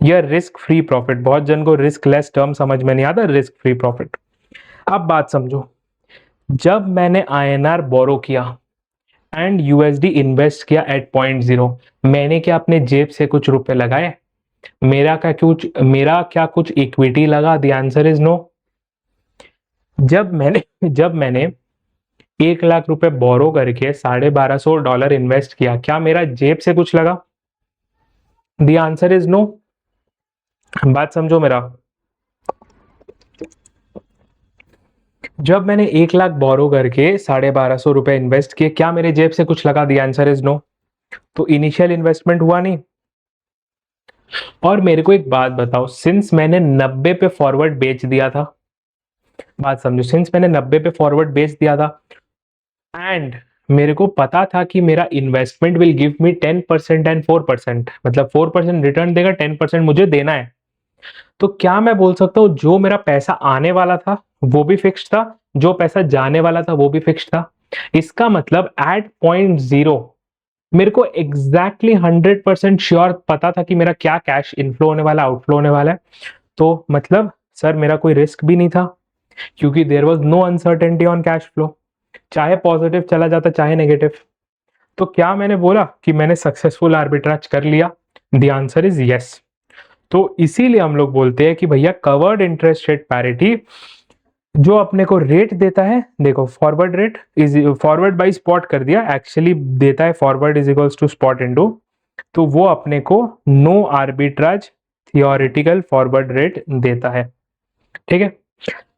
या रिस्क फ्री प्रॉफिट। बहुत जन को रिस्क लेस टर्म समझ में नहीं आता, रिस्क फ्री प्रॉफिट। अब बात समझो, जब मैंने आईएनआर बोरो किया एंड यूएसडी इन्वेस्ट किया एट 0.0, मैंने क्या अपने जेब से कुछ रुपए लगाए, मेरा क्या कुछ इक्विटी लगा? The answer is no. जब मैंने 1 लाख रुपए बोरो करके $1250 इन्वेस्ट किया, क्या मेरा जेब से कुछ लगा? The answer is no. बात समझो मेरा, जब मैंने 1 लाख बोरो करके $1250 इन्वेस्ट किए, क्या मेरे जेब से कुछ लगा? The answer is no. तो इनिशियल इन्वेस्टमेंट हुआ नहीं। और मेरे को एक बात बताओ, सिंस मैंने 90 पे फॉरवर्ड बेच दिया था, बात समझो, सिंस मैंने 90 पे फॉरवर्ड बेच दिया था एंड मेरे को पता था कि मेरा investment will give me 10% and 4%, मतलब 4% रिटर्न देगा, 10% मुझे देना है, तो क्या मैं बोल सकता हूँ जो मेरा पैसा आने वाला था वो भी फिक्स्ड था, जो पैसा जाने वाला था वो भी फिक्स्ड था? इसका मतलब एट 0.0 मेरे को एग्जैक्टली 100% श्योर पता था कि मेरा क्या कैश इनफ्लो होने वाला, आउटफ्लो होने वाला है। तो मतलब सर मेरा कोई रिस्क भी नहीं था, क्योंकि there was no uncertainty on cash flow, चाहे पॉजिटिव चला जाता चाहे नेगेटिव। तो क्या मैंने बोला कि मैंने सक्सेसफुल आर्बिट्राज कर लिया? The answer is yes. तो इसीलिए हम लोग बोलते हैं कि भैया कवर्ड इंटरेस्ट रेट पैरिटी जो अपने को रेट देता है, देखो forward rate is forward by spot कर दिया, एक्चुअली देता है forward is equals to spot into, तो वो अपने को no arbitrage theoretical forward rate देता है। ठीक है,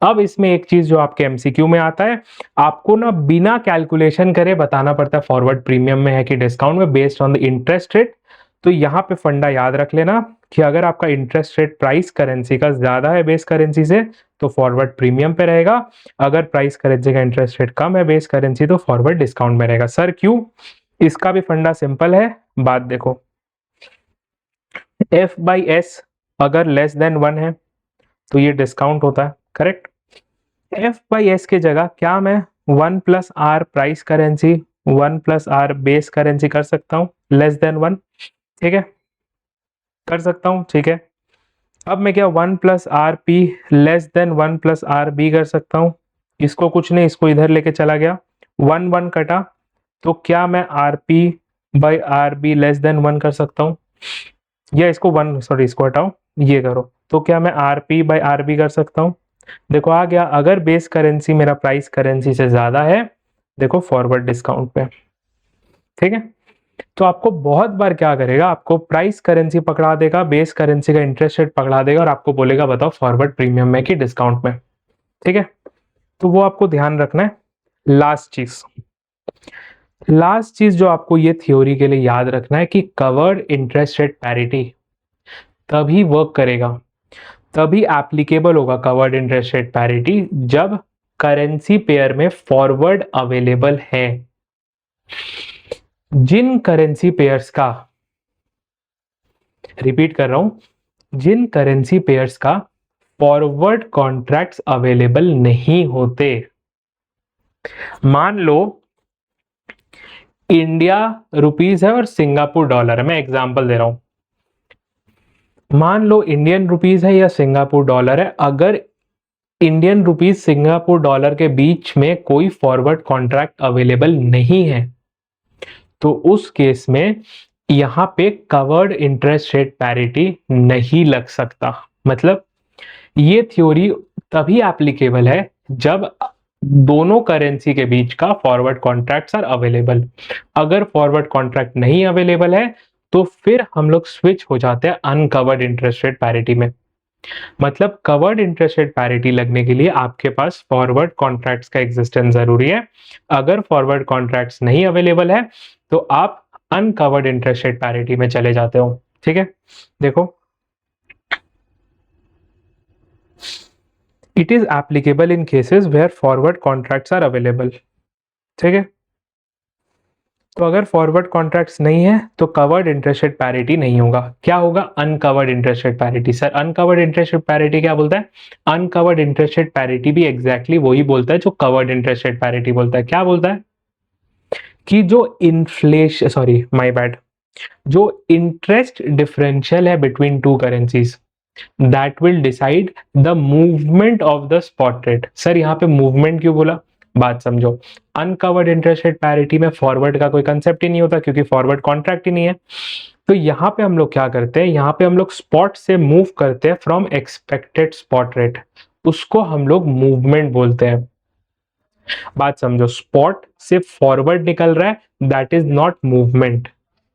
अब इसमें एक चीज जो आपके एमसीक्यू में आता है, आपको ना बिना कैलकुलेशन करे बताना पड़ता है फॉरवर्ड प्रीमियम में है कि डिस्काउंट में, based on the interest rate. तो यहाँ पे फंडा याद रख लेना कि अगर आपका इंटरेस्ट रेट प्राइस करेंसी का ज्यादा है बेस करेंसी से, तो फॉरवर्ड प्रीमियम पे रहेगा, अगर प्राइस करेंसी का इंटरेस्ट रेट कम है बेस करेंसी तो फॉरवर्ड डिस्काउंट में रहेगा। सर क्यों? इसका भी फंडा सिंपल है, बात देखो, एफ बाई एस अगर लेस देन 1 है तो ये डिस्काउंट होता है, करेक्ट। एफ बाई एस के जगह क्या मैं 1 plus R price currency 1 plus R base currency कर सकता हूँ लेस देन 1? ठीक है, कर सकता हूँ, ठीक है। अब मैं क्या 1 plus R P less than 1 plus R B कर सकता हूँ? इसको कुछ नहीं, इसको इधर लेके चला गया, 1 1 कटा, तो क्या मैं R P by R be less than 1 कर सकता हूँ? या इसको 1, सॉरी इसको हटाओ, ये करो, तो क्या मैं RP बाय RB कर सकता हूँ? देखो आ गया, अगर बेस करेंसी मेरा प्राइस करेंसी से ज़्यादा है, देखो फॉरवर्ड डिस्काउंट पे, ठीक है? तो आपको बहुत बार क्या करेगा, आपको प्राइस करेंसी पकड़ा देगा, बेस करेंसी का इंटरेस्ट रेट पकड़ा देगा और आपको बोलेगा बताओ फॉरवर्ड प्रीमियम में कि डिस्काउंट में, ठीक है? तो वो आपको ध्यान रखना है। लास्ट चीज जो आपको ये थ्योरी के लिए याद रखना है कि कवर्ड इंटरेस्ट रेट पैरिटी तभी वर्क करेगा, तभी एप्लीकेबल होगा कवर्ड इंटरेस्ट रेट पैरिटी, जब करेंसी पेयर में फॉरवर्ड अवेलेबल है। जिन करेंसी पेयर्स का, रिपीट कर रहा हूं, जिन करेंसी पेयर्स का फॉरवर्ड कॉन्ट्रैक्ट्स अवेलेबल नहीं होते, मान लो इंडिया रुपीस है और सिंगापुर डॉलर है, मैं एग्जांपल दे रहा हूं, मान लो इंडियन रुपीस है या सिंगापुर डॉलर है, अगर इंडियन रुपीस सिंगापुर डॉलर के बीच में कोई फॉरवर्ड कॉन्ट्रैक्ट अवेलेबल नहीं है, तो उस केस में यहां पे कवर्ड इंटरेस्ट रेट पैरिटी नहीं लग सकता। मतलब ये थ्योरी तभी एप्लीकेबल है जब दोनों करेंसी के बीच का फॉरवर्ड कॉन्ट्रैक्ट्स आर अवेलेबल। अगर फॉरवर्ड कॉन्ट्रैक्ट नहीं अवेलेबल है तो फिर हम लोग स्विच हो जाते हैं अनकवर्ड इंटरेस्ट रेट पैरिटी में। मतलब कवर्ड इंटरेस्ट रेट पैरिटी लगने के लिए आपके पास फॉरवर्ड कॉन्ट्रैक्ट्स का एग्जिस्टेंस जरूरी है। अगर फॉरवर्ड कॉन्ट्रैक्ट्स नहीं अवेलेबल है तो आप अनकवर्ड इंटरेस्ट रेट पैरिटी में चले जाते हो, ठीक है? देखो, it is applicable in cases where forward contracts are available, ठीक है? तो अगर फॉरवर्ड कॉन्ट्रैक्ट्स नहीं है तो कवर्ड इंटरेस्ट रेट पैरिटी नहीं होगा। क्या होगा? Uncovered interest rate parity. Sir uncovered interest rate parity क्या बोलता है? अनकवर्ड इंटरेस्ट रेट पैरिटी भी एग्जैक्टली वही बोलता है जो कवर्ड इंटरेस्ट रेट पैरिटी बोलता है। क्या बोलता है? कि जो इन्फ्लेशन, सॉरी माय बैड, जो इंटरेस्ट डिफरेंशियल है between two currencies, that will decide the movement of the spot rate. Sir यहाँ पे मूवमेंट क्यों बोला? बात समझो। अनकवर्ड इंटरेस्ट रेट पैरिटी में फॉरवर्ड का कोई कंसेप्ट ही नहीं होता क्योंकि फॉरवर्ड कॉन्ट्रैक्ट ही नहीं है। तो यहाँ पे हम लोग क्या करते हैं, यहाँ पे हम लोग स्पॉट से मूव करते हैं फ्रॉम एक्सपेक्टेड स्पॉट रेट, उसको हम लोग मूवमेंट बोलते हैं। बात समझो, स्पॉट से फॉरवर्ड निकल रहा है that is not movement.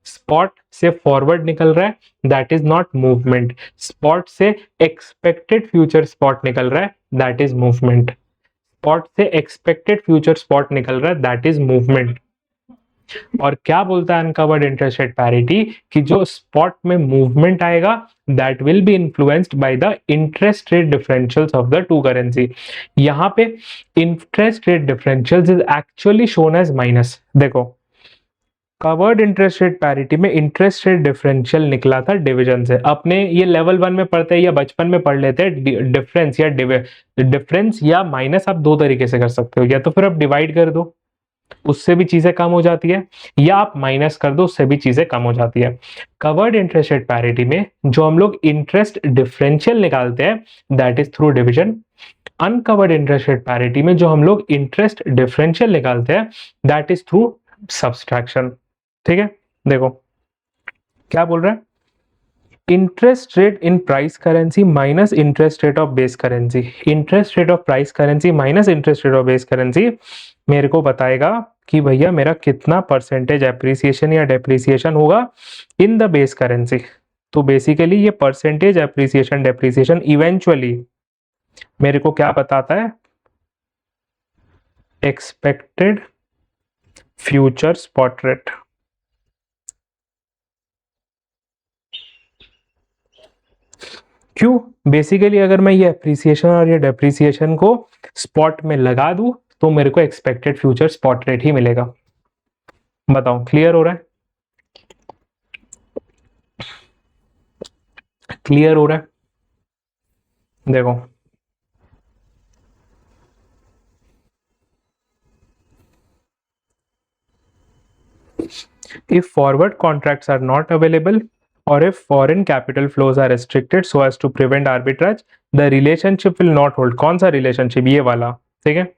Spot से फॉरवर्ड निकल रहा है that is not movement. Spot से एक्सपेक्टेड फ्यूचर स्पॉट निकल रहा है दैट इज मूवमेंट। स्पॉट से एक्सपेक्टेड फ्यूचर स्पॉट निकल रहा है दैट इज मूवमेंट। और क्या बोलता है अनकवर्ड इंटरेस्ट रेट पैरिटी? कि जो स्पॉट में मूवमेंट आएगा that will be influenced by the interest rate differentials of the two currency. यहां पे interest rate differentials is actually shown as minus. देखो, कवर्ड इंटरेस्ट रेट पैरिटी में interest rate differential निकला था डिवीजन से। अपने ये लेवल 1 में पढ़ते हैं या बचपन में पढ़ लेते हैं, डिफरेंस या माइनस आप दो तरीके से कर सकते हो, या तो फिर आप डिवाइड कर दो उससे भी चीजें कम हो जाती है, या आप माइनस कर दो उससे भी चीजें कम हो जाती है। कवर्ड इंटरेस्ट रेट पैरिटी में जो हम लोग इंटरेस्ट डिफरेंशियल निकालते हैं that is through division. Uncovered interest rate parity में जो हम लोग इंटरेस्ट डिफरेंशियल निकालते हैं दैट इज थ्रू सब्सट्रैक्शन, ठीक है? देखो क्या बोल रहा है, interest rate in price currency minus interest rate of base currency. Interest rate of price currency minus interest rate of base currency मेरे को बताएगा कि भैया मेरा कितना परसेंटेज एप्रिसिएशन या डेप्रिसिएशन होगा इन द बेस करेंसी। तो बेसिकली ये परसेंटेज एप्रिसिएशन डेप्रिसिएशन इवेंचुअली मेरे को क्या बताता है? Expected future spot rate. क्यों? बेसिकली अगर मैं ये एप्रिसिएशन और ये डेप्रिसिएशन को स्पॉट में लगा दूं तो मेरे को एक्सपेक्टेड फ्यूचर स्पॉट रेट ही मिलेगा। बताओ क्लियर हो रहा है? क्लियर हो रहा है? देखो, if forward contracts are not available or if foreign capital flows are restricted so as to prevent arbitrage, the relationship will not hold। कौन सा relationship? ये वाला, ठीक है?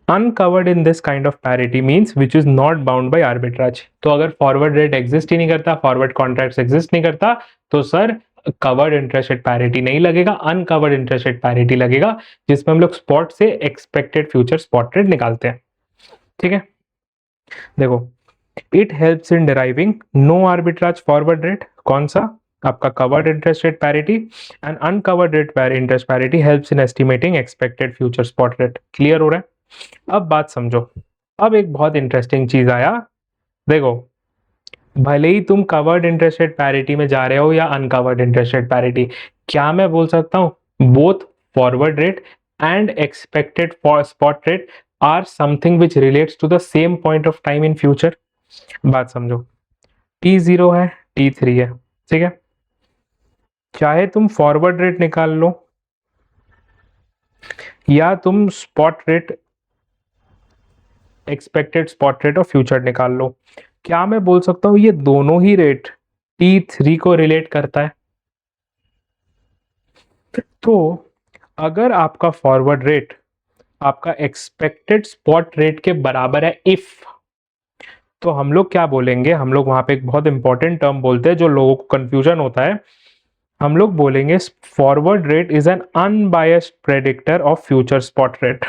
Uncovered in this kind of parity means which is not bound by arbitrage। तो अगर forward rate exist ही नहीं करता, फॉरवर्ड कॉन्ट्रैक्ट एग्जिस्ट नहीं करता, तो sir covered interest rate parity नहीं लगेगा, अनकवर्ड इंटरेस्ट रेट पैरिटी लगेगा, जिसमें हम लोग स्पॉट से एक्सपेक्टेड फ्यूचर स्पॉट रेट निकालते हैं। ठीक है, देखो, it helps in deriving no arbitrage forward rate, कौन सा, आपका covered interest rate parity, and uncovered rate interest parity helps in estimating expected future spot rate. Clear हो रहा है? अब बात समझो, अब एक बहुत इंटरेस्टिंग चीज आया, देखो, भले ही तुम कवर्ड इंटरेस्ट रेट पैरिटी में जा रहे हो या अनकवर्ड इंटरेस्ट रेट पैरिटी, क्या मैं बोल सकता हूं both forward rate and expected spot rate are something which relates to the same point of time in future? बात समझो, T0 है, T3 है, ठीक है, चाहे तुम फॉरवर्ड रेट निकाल लो या तुम spot rate, expected spot rate of future निकाल लो, क्या मैं बोल सकता हूं ये दोनों ही रेट T3 को रिलेट करता है? तो अगर आपका फॉरवर्ड रेट आपका एक्सपेक्टेड स्पॉट रेट के बराबर है इफ, तो हम लोग क्या बोलेंगे, हम लोग वहां पे एक बहुत इंपॉर्टेंट टर्म बोलते हैं जो लोगों को कंफ्यूजन होता है, हम लोग बोलेंगे forward rate is an unbiased predictor of future spot rate.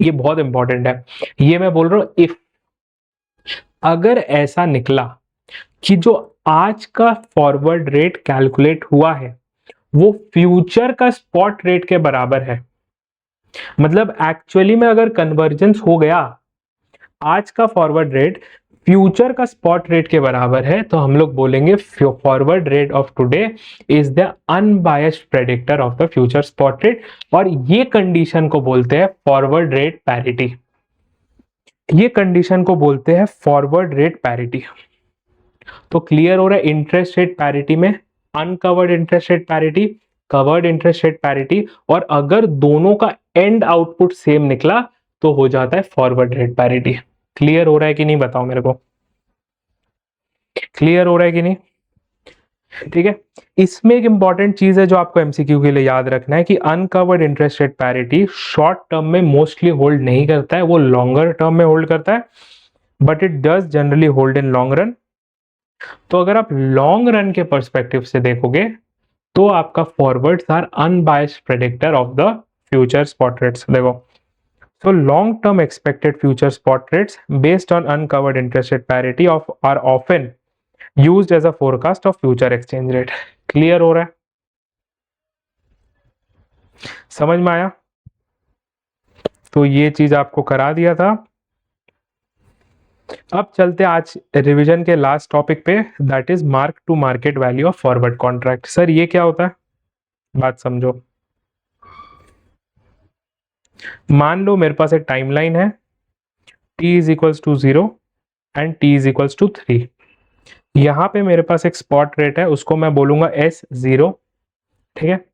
ये बहुत इंपॉर्टेंट है, ये मैं बोल रहा हूं इफ, अगर ऐसा निकला कि जो आज का फॉरवर्ड रेट कैलकुलेट हुआ है वो फ्यूचर का स्पॉट रेट के बराबर है, मतलब एक्चुअली में अगर कन्वर्जेंस हो गया, आज का फॉरवर्ड रेट फ्यूचर का स्पॉट रेट के बराबर है, तो हम लोग बोलेंगे forward rate of today is the unbiased predictor of the future spot rate, और ये कंडीशन को बोलते हैं फॉरवर्ड रेट पैरिटी, ये कंडीशन को बोलते हैं फॉरवर्ड रेट पैरिटी। तो क्लियर हो रहा है, इंटरेस्ट रेट पैरिटी में uncovered interest rate parity, covered interest rate parity, और अगर दोनों का एंड आउटपुट सेम निकला तो हो जाता है फॉरवर्ड रेट पैरिटी। क्लियर हो रहा है कि नहीं, बताओ मेरे को, क्लियर हो रहा है कि नहीं? ठीक है, इसमें एक इंपॉर्टेंट चीज है जो आपको एमसीक्यू के लिए याद रखना है कि uncovered interest rate parity short term में मोस्टली होल्ड नहीं करता है, वो लॉन्गर टर्म में होल्ड करता है, but it does generally hold in long run. तो अगर आप लॉन्ग रन के पर्सपेक्टिव से देखोगे तो आपका forwards are unbiased predictor of the future spot rates. देखो, so long term expected future spot rates based on uncovered interest rate parity of are often used as a forecast of future exchange rate। Clear हो रहा है, समझ में आया? तो ये चीज आपको करा दिया था। अब चलते आज रिवीजन के लास्ट टॉपिक पे, that is mark to market value of forward contract. Sir ये क्या होता है, बात समझो, मान लो मेरे पास एक टाइमलाइन है, t is equals to 0 and t is equals to 3, यहां पे मेरे पास एक स्पॉट रेट है, उसको मैं बोलूंगा S0, ठीक है,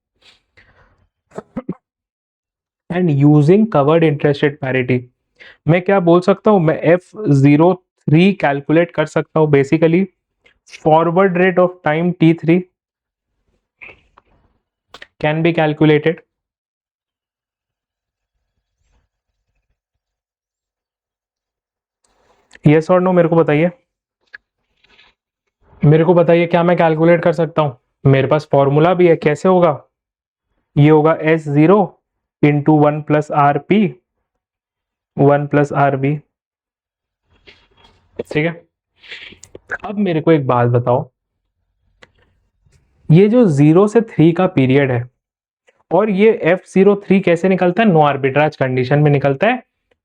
and using covered interest rate parity मैं क्या बोल सकता हूं, मैं F03 कैलकुलेट कर सकता हूं, basically forward rate of time T3 can be calculated. Yes और नो, मेरे को बताइए, मेरे को बताइए क्या मैं कैलकुलेट कर सकता हूं? मेरे पास फॉर्मूला भी है, कैसे होगा, ये होगा S0 into 1 plus RP 1 plus RB, ठीक है। अब मेरे को एक बात बताओ, ये जो 0 से 3 का पीरियड है और ये F03 कैसे निकलता है, नो आर्बिट्राज कंडीशन में निकलता है,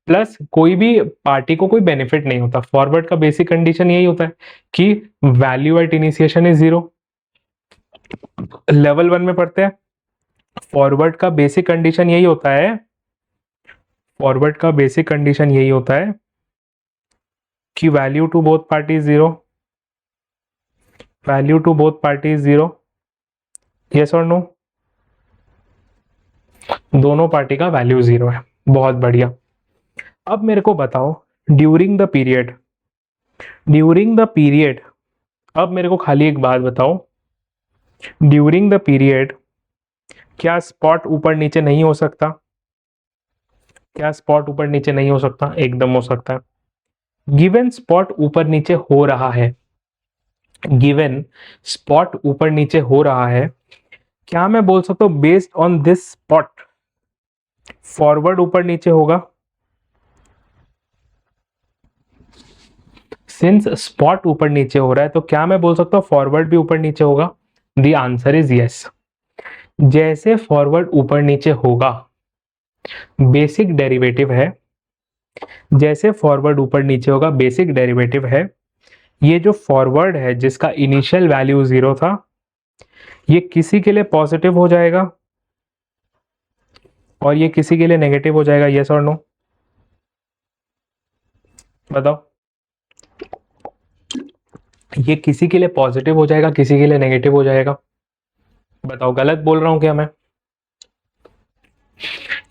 प्लस कोई भी पार्टी को कोई बेनिफिट नहीं होता। फॉरवर्ड का बेसिक कंडीशन यही होता है कि value at initiation is 0, level 1 में पढ़ते हैं, फॉरवर्ड का बेसिक कंडीशन यही होता है, फॉरवर्ड का बेसिक कंडीशन यही होता है कि value to both party 0, value to both party 0, yes और नो, दोनों पार्टी का वैल्यू 0 है, बहुत बढ़िया। अब मेरे को बताओ during the period, during the period, अब मेरे को खाली एक बात बताओ, ड्यूरिंग द पीरियड क्या स्पॉट ऊपर नीचे नहीं हो सकता? क्या स्पॉट ऊपर नीचे नहीं हो सकता? एकदम हो सकता है। गिवन स्पॉट ऊपर नीचे हो रहा है, गिवन स्पॉट ऊपर नीचे हो रहा है, क्या मैं बोल सकता हूं based on this spot forward ऊपर नीचे होगा? सिंस स्पॉट ऊपर नीचे हो रहा है तो क्या मैं बोल सकता हूं फॉरवर्ड भी ऊपर नीचे होगा? The answer is yes. जैसे फॉरवर्ड ऊपर नीचे होगा, बेसिक डेरिवेटिव है, जैसे फॉरवर्ड ऊपर नीचे होगा बेसिक डेरिवेटिव है, ये जो फॉरवर्ड है जिसका इनिशियल वैल्यू 0 था, ये किसी के लिए पॉजिटिव हो जाएगा और ये किसी के लिए नेगेटिव हो जाएगा। यस और नो? बताओ। ये किसी के लिए पॉजिटिव हो जाएगा, किसी के लिए नेगेटिव हो जाएगा? बताओ, गलत बोल रहा हूं क्या मैं?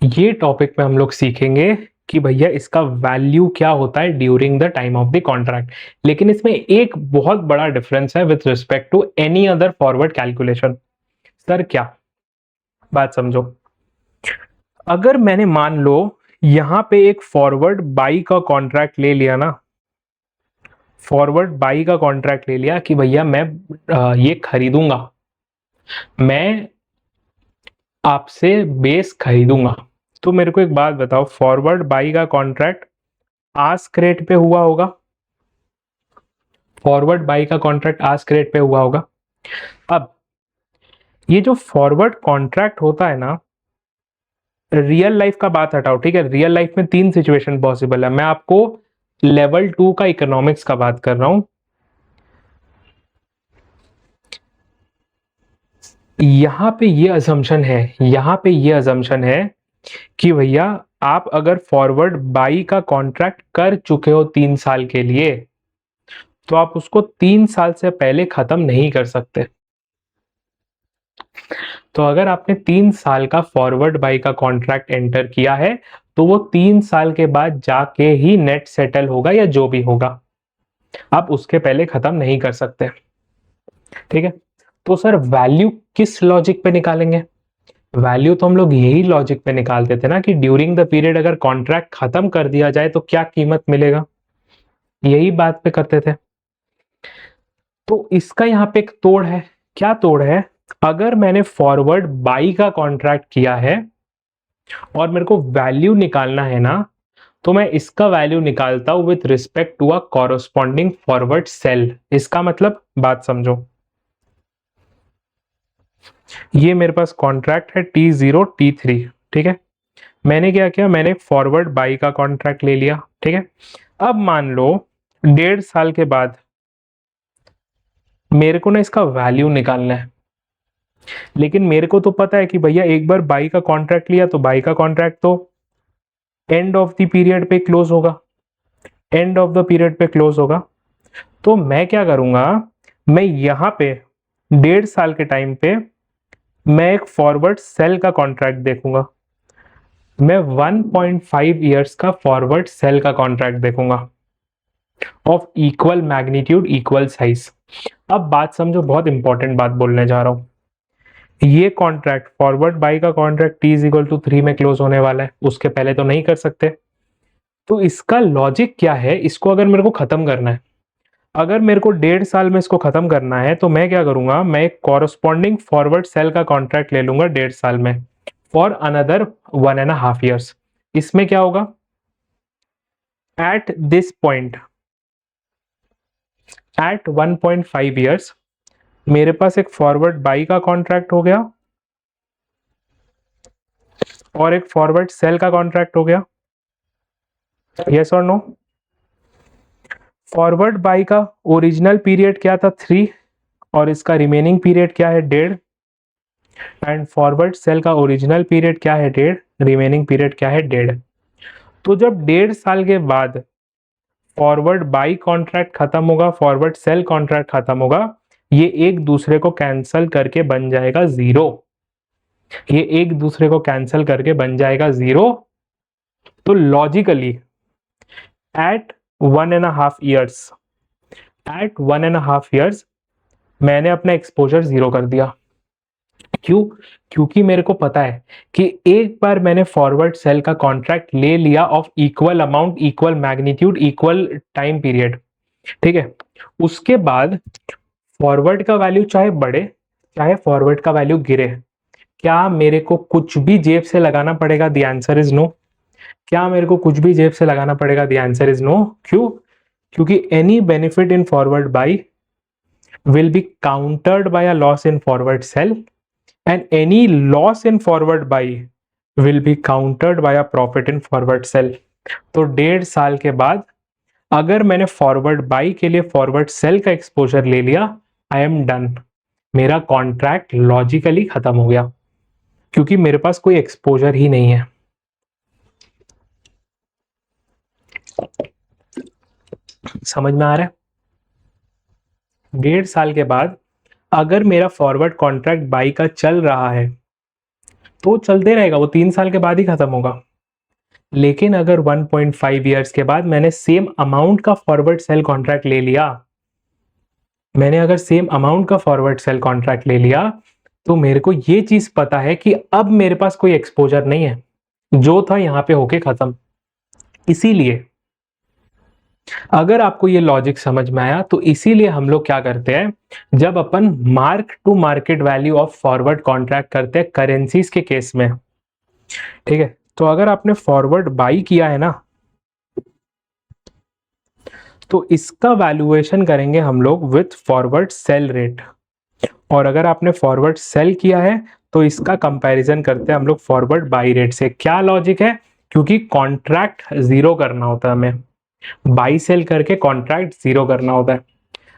ये टॉपिक में हम लोग सीखेंगे कि भैया इसका वैल्यू क्या होता है during the time of the contract. लेकिन इसमें एक बहुत बड़ा डिफरेंस है with respect to any other forward calculation. Sir क्या? बात समझो। अगर मैंने मान लो यहां पे एक फॉरवर्ड बाई का कॉन्ट्रैक्ट ले लिया ना, फॉरवर्ड बाई का कॉन्ट्रैक्ट ले लिया कि भैया मैं ये खरीदूंगा, मैं आपसे बेस खरीदूंगा, तो मेरे को एक बात बताओ, फॉरवर्ड बाई का कॉन्ट्रैक्ट आस्क रेट पे हुआ होगा? फॉरवर्ड बाई का कॉन्ट्रैक्ट आस्क रेट पे हुआ होगा। अब ये जो फॉरवर्ड कॉन्ट्रैक्ट होता है ना, रियल लाइफ का बात हटाओ, ठीक है? रियल लाइफ में 3 सिचुएशन पॉसिबल है, मैं आपको लेवल 2 का इकोनॉमिक्स का बात कर रहा हूं। यहां पे ये अजम्पशन है, यहां पे ये अजम्पशन है कि भैया आप अगर फॉरवर्ड बाई का कॉन्ट्रैक्ट कर चुके हो 3 साल के लिए, तो आप उसको 3 साल से पहले खत्म नहीं कर सकते। तो अगर आपने 3 साल का फॉरवर्ड बाई का कॉन्ट्रैक्ट एंटर किया है, तो वो 3 साल के बाद जाके ही नेट सेटल होगा या जो भी होगा, आप उसके पहले खत्म नहीं कर सकते। ठीक है? तो सर वैल्यू किस लॉजिक पे निकालेंगे? वैल्यू तो हम लोग यही लॉजिक पे निकालते थे ना कि ड्यूरिंग द पीरियड अगर कॉन्ट्रैक्ट खत्म कर दिया जाए तो क्या कीमत मिलेगा, यही बात पे करते थे। तो इसका यहाँ पे एक तोड़ है। क्या तोड़ है? अगर मैंने फॉरवर्ड बाई का कॉन्ट्रैक्ट किया है और मेरे को वैल्यू निकालना है ना, तो मैं इसका वैल्यू निकालता हूं with respect to a corresponding forward sale. इसका मतलब बात समझो, ये मेरे पास कॉन्ट्रैक्ट है T0 T3, ठीक है? मैंने क्या किया, मैंने फॉरवर्ड बाई का कॉन्ट्रैक्ट ले लिया, ठीक है? अब मान लो 1.5 साल के बाद मेरे को ना इसका वैल्यू निकालना है, लेकिन मेरे को तो पता है कि भैया एक बार बाई का कॉन्ट्रैक्ट लिया तो बाई का कॉन्ट्रैक्ट तो एंड ऑफ द पीरियड पे क्लोज होगा, एंड ऑफ द पीरियड पे क्लोज होगा। तो मैं क्या करूंगा, मैं यहां पे 1.5 साल के टाइम पे मैं एक फॉरवर्ड सेल का कॉन्ट्रैक्ट देखूंगा, मैं 1.5 इयर्स का फॉरवर्ड सेल का कॉन्ट्रैक्ट देखूंगा of equal magnitude equal size. अब बात समझो, बहुत इंपॉर्टेंट बात बोलने जा रहा हूं। ये कॉन्ट्रैक्ट फॉरवर्ड बाई का कॉन्ट्रैक्ट T=3 में क्लोज होने वाला है, उसके पहले तो नहीं कर सकते। तो इसका लॉजिक क्या है, इसको अगर मेरे को खत्म करना है, अगर मेरे को 1.5 साल में इसको खत्म करना है, तो मैं क्या करूंगा, मैं एक कॉरस्पॉन्डिंग फॉरवर्ड सेल का कॉन्ट्रैक्ट ले लूंगा 1.5 साल में फॉर अनदर 1.5 ईयर्स। इसमें क्या होगा, at this point, at 1.5 years मेरे पास एक फॉरवर्ड बाई का कॉन्ट्रैक्ट हो गया और एक फॉरवर्ड सेल का कॉन्ट्रैक्ट हो गया। यस और नो? फॉरवर्ड बाई का ओरिजिनल पीरियड क्या था 3 और इसका रिमेनिंग पीरियड क्या है 1.5, एंड फॉरवर्ड सेल का ओरिजिनल पीरियड क्या है 1.5, रिमेनिंग पीरियड क्या है 1.5। तो जब 1.5 साल के बाद फॉरवर्ड बाई कॉन्ट्रैक्ट खत्म होगा, फॉरवर्ड सेल कॉन्ट्रैक्ट खत्म होगा, ये एक दूसरे को कैंसल करके बन जाएगा 0, ये एक दूसरे को कैंसल करके बन जाएगा 0। तो logically at 1.5 years, at 1.5 years मैंने अपना एक्सपोजर 0 कर दिया। क्यों? क्योंकि मेरे को पता है कि एक बार मैंने फॉरवर्ड सेल का कॉन्ट्रैक्ट ले लिया of equal amount equal magnitude equal time period, ठीक है? उसके बाद फॉरवर्ड का वैल्यू चाहे बढ़े चाहे फॉरवर्ड का वैल्यू गिरे, क्या मेरे को कुछ भी जेब से लगाना पड़ेगा? The answer is no. क्या मेरे को कुछ भी जेब से लगाना पड़ेगा? The answer is no. क्यों? क्योंकि any benefit in forward buy will be countered by a loss in forward sell and any loss in forward buy will be countered by a profit in forward sell। तो 1.5 साल के बाद अगर मैंने forward by के लिए forward cell का exposure ले लिया, आई एम डन। मेरा कॉन्ट्रैक्ट लॉजिकली खत्म हो गया क्योंकि मेरे पास कोई एक्सपोजर ही नहीं है। समझ में आ रहा है? 1.5 साल के बाद अगर मेरा फॉरवर्ड कॉन्ट्रैक्ट बाई का चल रहा है तो चलते रहेगा, वो 3 साल के बाद ही खत्म होगा। लेकिन अगर 1.5 ईयर्स के बाद मैंने सेम अमाउंट का फॉरवर्ड सेल कॉन्ट्रैक्ट ले लिया, मैंने अगर सेम अमाउंट का फॉरवर्ड सेल कॉन्ट्रैक्ट ले लिया, तो मेरे को ये चीज पता है कि अब मेरे पास कोई एक्सपोजर नहीं है, जो था यहां पे होके खत्म। इसीलिए अगर आपको ये लॉजिक समझ में आया तो इसीलिए हम लोग क्या करते हैं, जब अपन mark to market value of forward contract करते हैं करेंसीज के केस में, ठीक है, तो अगर आपने फॉरवर्ड बाई किया है ना, तो इसका वैल्यूएशन करेंगे हम लोग विथ फॉरवर्ड सेल रेट, और अगर आपने फॉरवर्ड सेल किया है तो इसका कंपैरिजन करते हैं हम लोग फॉरवर्ड बाई रेट से। क्या लॉजिक है? क्योंकि कॉन्ट्रैक्ट जीरो करना होता है हमें, बाई सेल करके कॉन्ट्रैक्ट जीरो करना होता है।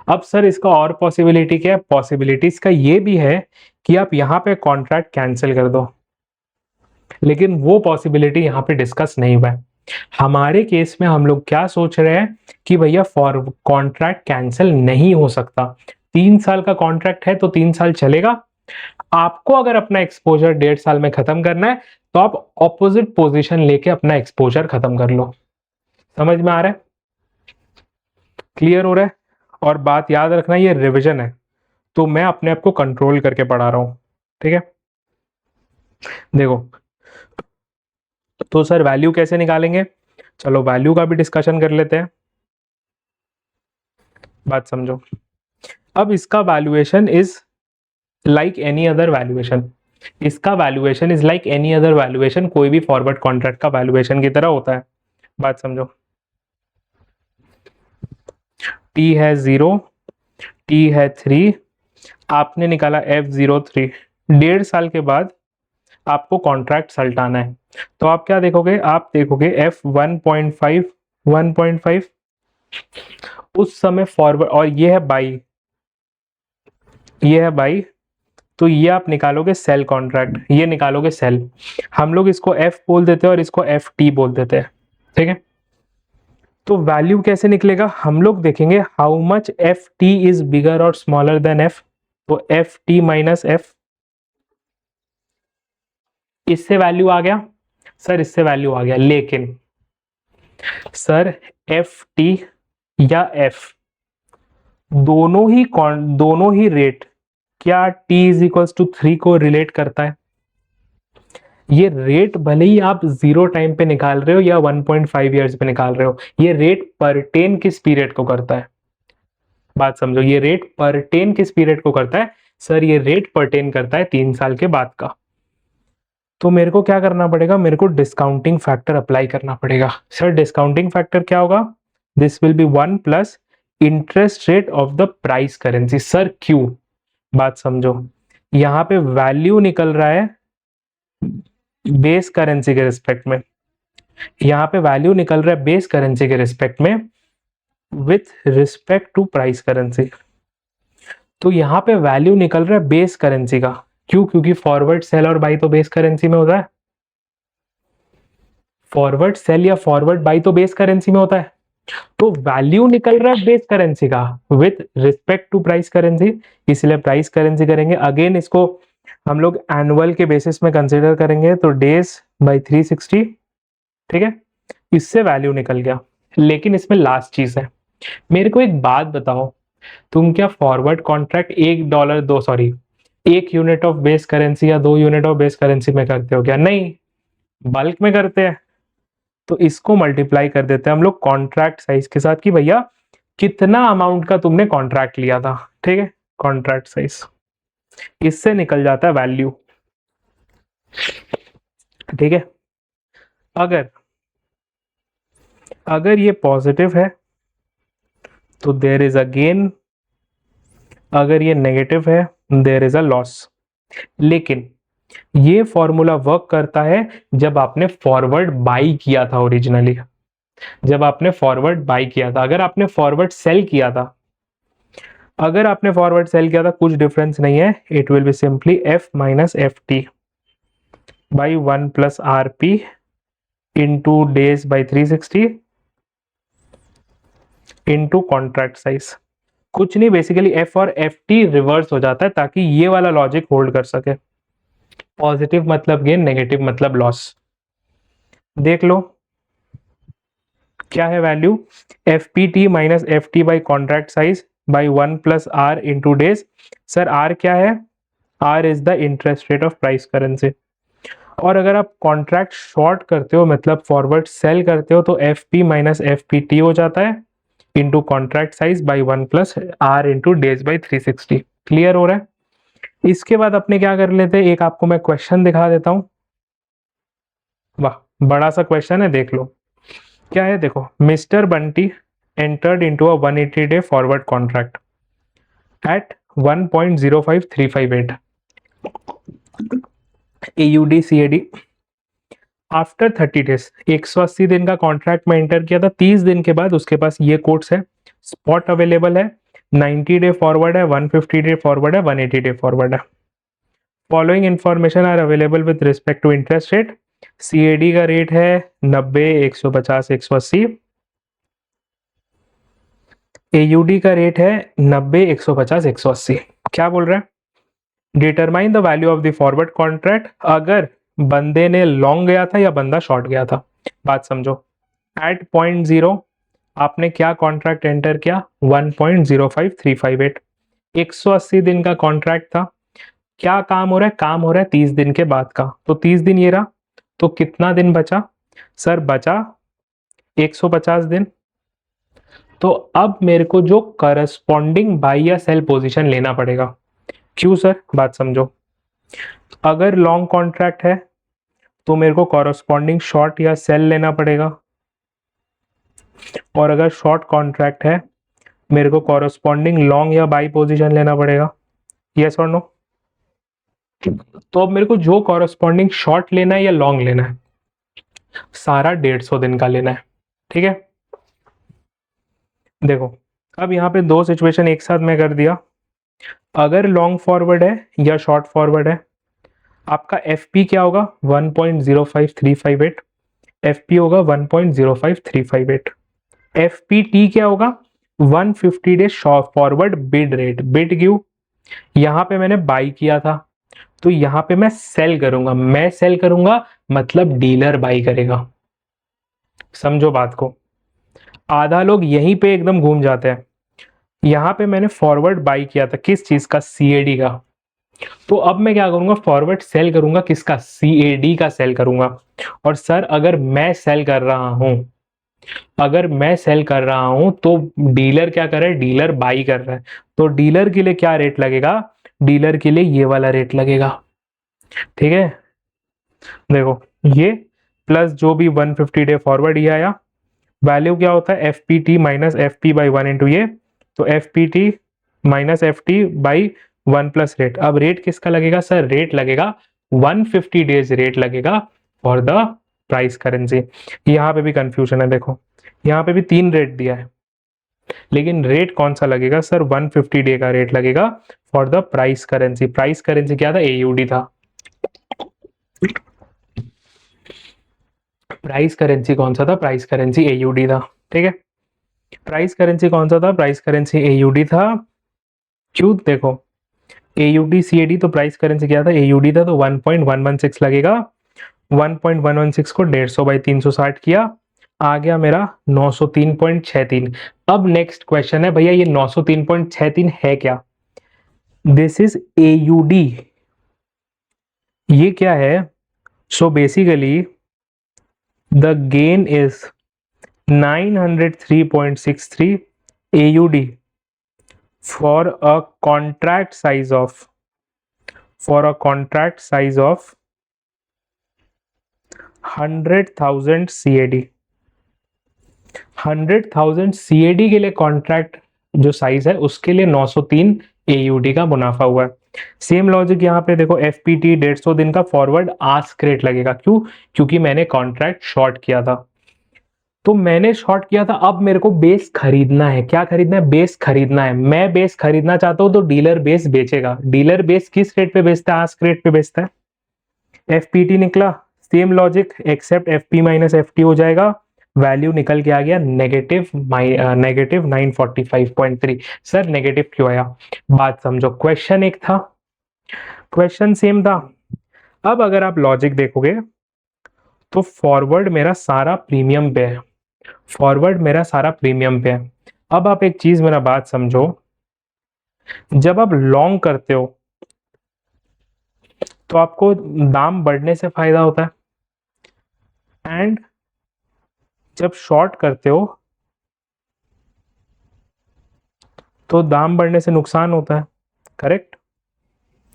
अब सर इसका और पॉसिबिलिटी क्या है? पॉसिबिलिटीज का ये भी है कि आप यहाँ पे कॉन्ट्रैक्ट कैंसिल कर दो, लेकिन वो पॉसिबिलिटी यहाँ पे डिस्कस नहीं हुआ है। हमारे केस में हम लोग क्या सोच रहे हैं कि भैया फॉर कॉन्ट्रैक्ट कैंसिल नहीं हो सकता, 3 साल का कॉन्ट्रैक्ट है तो 3 साल चलेगा। आपको अगर अपना एक्सपोजर 1.5 साल में खत्म करना है तो आप ऑपोजिट पोजीशन लेके अपना एक्सपोजर खत्म कर लो। समझ में आ रहा है? क्लियर हो रहा है? और बात याद रखना, ये रिवीजन है तो मैं अपने आप को कंट्रोल करके पढ़ा रहा हूं, ठीक है। देखो, तो सर वैल्यू कैसे निकालेंगे? चलो वैल्यू का भी डिस्कशन कर लेते हैं, बात समझो। अब इसका valuation is like any other valuation, इसका valuation is like any other valuation, कोई भी फॉरवर्ड कॉन्ट्रैक्ट का वैल्यूएशन की तरह होता है। बात समझो, टी है 0, टी है 3, आपने निकाला F03, 1.5 साल के बाद आपको कॉन्ट्रैक्ट सल्टाना है, तो आप क्या देखोगे? आप देखोगे F 1.5 उस समय फॉरवर्ड, और ये है बाई, ये है बाई, तो ये आप निकालोगे सेल कॉन्ट्रैक्ट, ये निकालोगे सेल। हम लोग इसको F बोल देते हैं और इसको FT बोल देते हैं, ठीक है। तो वैल्यू कैसे निकलेगा? हम लोग देखेंगे how much FT is bigger और स्मॉलर देन F, तो FT माइनस F, इससे वैल्यू आ गया सर, इससे वैल्यू आ गया। लेकिन सर FT या F दोनों ही रेट क्या T इज इक्वल्स टू 3 को रिलेट करता है? ये रेट भले ही आप 0 टाइम पे निकाल रहे हो या 1.5 ईयर्स पे निकाल रहे हो, ये रेट परटेन किस पीरियड को करता है? बात समझो, ये रेट परटेन किस पीरियड को करता है? सर ये रेट परटेन करता है 3 साल के बाद का। तो मेरे को क्या करना पड़ेगा? मेरे को डिस्काउंटिंग फैक्टर अप्लाई करना पड़ेगा। सर डिस्काउंटिंग फैक्टर क्या होगा? This will be 1 plus interest rate of the price currency. Sir क्यों? बात समझो, यहाँ पे वैल्यू निकल रहा है बेस करेंसी के रिस्पेक्ट में, यहाँ पे वैल्यू निकल रहा है बेस करेंसी के रिस्पेक्ट में with respect to price currency. तो यहाँ पे वैल्यू निकल रहा है बेस करेंसी का। क्यों? क्योंकि फॉरवर्ड सेल और बाई तो बेस करेंसी में होता है, फॉरवर्ड सेल या फॉरवर्ड बाई तो बेस करेंसी में होता है, तो वैल्यू निकल रहा है बेस करेंसी का with respect to price currency, इसलिए प्राइस करेंसी करेंगे। अगेन इसको हम लोग एनुअल के बेसिस में कंसीडर करेंगे, तो डेज बाई 360, ठीक है, इससे वैल्यू निकल गया। लेकिन इसमें लास्ट चीज है, मेरे को एक बात बताओ, तुम क्या फॉरवर्ड कॉन्ट्रैक्ट एक यूनिट ऑफ बेस करेंसी या 2 यूनिट ऑफ बेस करेंसी में करते हो क्या? नहीं, बल्क में करते हैं। तो इसको मल्टीप्लाई कर देते हैं हम लोग कॉन्ट्रैक्ट साइज के साथ कि भैया कितना अमाउंट का तुमने कॉन्ट्रैक्ट लिया था, ठीक है। कॉन्ट्रैक्ट साइज, इससे निकल जाता है वैल्यू। ठीक है, अगर ये पॉजिटिव है तो देयर इज अ गेन, अगर ये नेगेटिव है देयर इज अ लॉस। लेकिन ये फॉर्मूला वर्क करता है जब आपने फॉरवर्ड बाई किया था ओरिजिनली, जब आपने फॉरवर्ड बाई किया था। अगर आपने फॉरवर्ड सेल किया था, अगर आपने फॉरवर्ड सेल किया था, कुछ डिफरेंस नहीं है, it will be simply F minus F T by 1 plus R P into days by 360 into contract size. कुछ नहीं, बेसिकली एफ और एफ टी रिवर्स हो जाता है ताकि ये वाला लॉजिक होल्ड कर सके। पॉजिटिव मतलब गेन, नेगेटिव मतलब लॉस। देख लो क्या है value, F P T minus F T by contract size by 1 plus R into days. Sir R क्या है, R is the interest rate of price currency. और अगर आप कॉन्ट्रैक्ट शॉर्ट करते हो मतलब फॉरवर्ड सेल करते हो तो F P minus F P T हो जाता है into contract size by 1 plus R into days by 360। Clear हो रहा है। इसके बाद अपने क्या कर लेते हैं, एक आपको मैं क्वेश्चन दिखा देता हूं। वाह, बड़ा सा क्वेश्चन है, देख लो क्या है। देखो, mister Bunty entered into a 180 day forward contract at 1.05358 AUD CAD after 30 days. 180 दिन का कॉन्ट्रैक्ट में एंटर किया था, 30 दिन के बाद उसके पास ये कोट्स है, स्पॉट अवेलेबल है, 90 डे फॉरवर्ड है, 150 डे फॉरवर्ड है, 180 डे फॉरवर्ड है। Following information are available with respect to interest rate. CAD का रेट है 90, 150, 180। AUD का रेट है 90, 150, 180। क्या बोल रहा है, determine the value of the forward contract. अगर बंदे ने लॉन्ग गया था या बंदा शॉर्ट गया था, बात समझो। एट 0.0 आपने क्या कॉन्ट्रैक्ट एंटर किया, 1.05358। 180 दिन का कॉन्ट्रैक्ट था। क्या काम हो रहा है, काम हो रहा है 30 दिन के बाद का, तो 30 दिन ये रहा, तो कितना दिन बचा सर, बचा 150 दिन। तो अब मेरे को जो करस्पॉन्डिंग बाई या सेल पोजीशन लेना पड़ेगा। क्यों सर, बात समझो। अगर लॉन्ग कॉन्ट्रैक्ट है तो मेरे को कॉरस्पॉन्डिंग शॉर्ट या सेल लेना पड़ेगा, और अगर शॉर्ट कॉन्ट्रैक्ट है मेरे को कॉरस्पॉन्डिंग लॉन्ग या बाई पोजीशन लेना पड़ेगा। यस और नो। तो अब मेरे को जो कॉरस्पॉन्डिंग शॉर्ट लेना है या लॉन्ग लेना है, सारा 150 दिन का लेना है। ठीक है, देखो अब यहाँ पे दो सिचुएशन एक साथ मैं कर दिया। अगर लॉन्ग फॉरवर्ड है या शॉर्ट फॉरवर्ड है, आपका एफ क्या होगा 1.05358, एफ होगा 1.05358। एफ क्या होगा 150 day forward bid rate. Bid क्यों, यहां पे मैंने बाई किया था तो यहां पे मैं सेल करूंगा, मैं सेल करूंगा मतलब डीलर बाई करेगा। समझो बात को, आधा लोग यहीं पे एकदम घूम जाते हैं। यहां पे मैंने फॉरवर्ड बाई किया था, किस चीज का, CAD का। तो अब मैं क्या करूंगा, फॉरवर्ड सेल करूंगा, किसका, CAD का सेल करूंगा। और सर अगर मैं सेल कर रहा हूं, अगर मैं सेल कर रहा हूं तो डीलर क्या कर रहा है, डीलर बाई कर रहा है, तो डीलर के लिए क्या रेट लगेगा, डीलर के लिए ये वाला रेट लगेगा। ठीक है, देखो ये प्लस जो भी 150 डे फॉरवर्ड ये आया, वैल्यू क्या होता है, F P T minus F P by 1 into ये, तो F P T minus F T by 1 plus rate. अब रेट किसका लगेगा सर, रेट लगेगा 150 डेज रेट लगेगा फॉर द प्राइस करेंसी। यहाँ पे भी कंफ्यूजन है, देखो यहाँ पे भी 3 रेट दिया है, लेकिन रेट कौन सा लगेगा सर, 150 डे का रेट लगेगा for the price currency. Price currency क्या था, AUD था। प्राइस करेंसी कौन सा था, प्राइस करेंसी AUD था। ठीक है, प्राइस करेंसी कौन सा था, प्राइस करेंसी AUD था। क्यों, देखो AUD CAD तो प्राइस करेंसी क्या था, AUD था, तो 1.116 लगेगा। 1.116 को 150 बाई 360 किया, आ गया मेरा 903.63। अब नेक्स्ट क्वेश्चन है, भैया ये 903.63 है क्या, दिस इज AUD, ये क्या है। So basically the gain is 903.63 AUD for a contract size of 100,000 CAD। 100,000 CAD के लिए कॉन्ट्रैक्ट जो साइज है उसके लिए 903 AUD का मुनाफा हुआ है। सेम लॉजिक यहाँ पे देखो, FPT 150 दिन का फॉरवर्ड आस्क रेट लगेगा। क्यों? क्योंकि मैंने कॉन्ट्रैक्ट शॉर्ट किया था। तो मैंने शॉर्ट किया था, अब मेरे को बेस खरीदना है। क्या खरीदना है? बेस खरीदना है। मैं बेस खरीदना चाहता हूं तो डीलर बेस बेचेगा। डीलर बेस किस रेट पे बेचता है? आस्क रेट पे बेचता है। FPT निकला, same logic except FP minus FT हो जाएगा। वैल्यू निकल के आ गया नेगेटिव 945.3। सर नेगेटिव क्यों आया? बात समझो, क्वेश्चन एक था, क्वेश्चन सेम था। अब अगर आप लॉजिक देखोगे तो फॉरवर्ड मेरा सारा प्रीमियम पे है। फॉरवर्ड मेरा सारा प्रीमियम पे है। अब आप एक चीज मेरा बात समझो, जब आप लॉन्ग करते हो तो आपको दाम बढ़ने से फायदा होता है, एंड जब शॉर्ट करते हो तो दाम बढ़ने से नुकसान होता है। करेक्ट?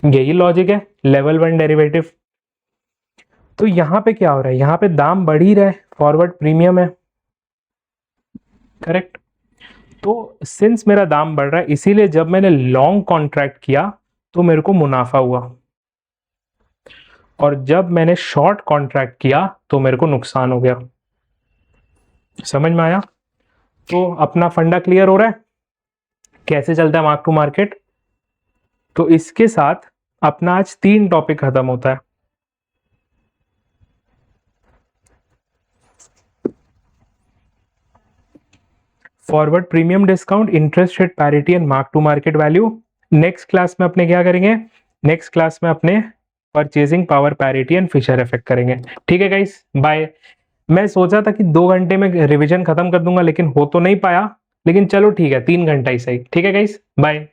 यही लॉजिक है लेवल 1 डेरिवेटिव। तो यहां पे क्या हो रहा है? यहां पे दाम बढ़ ही रहा है, फॉरवर्ड प्रीमियम है। करेक्ट? तो सिंस मेरा दाम बढ़ रहा है, इसीलिए जब मैंने लॉन्ग कॉन्ट्रैक्ट किया तो मेरे को मुनाफा हुआ, और जब मैंने शॉर्ट कॉन्ट्रैक्ट किया तो मेरे को नुकसान हो गया। समझ में आया? तो अपना फंडा क्लियर हो रहा है कैसे चलता है मार्क टू मार्केट। तो इसके साथ अपना आज 3 टॉपिक खत्म होता है। Forward premium discount, interest rate parity and mark to market value. Next class में अपने क्या करेंगे? नेक्स्ट क्लास में अपने purchasing power parity and Fisher effect करेंगे। ठीक है गाइस, बाय। मैं सोचा था कि 2 घंटे में रिवीजन खत्म कर दूंगा, लेकिन हो तो नहीं पाया, लेकिन चलो ठीक है, 3 घंटा ही सही। ठीक है गाइस, बाय।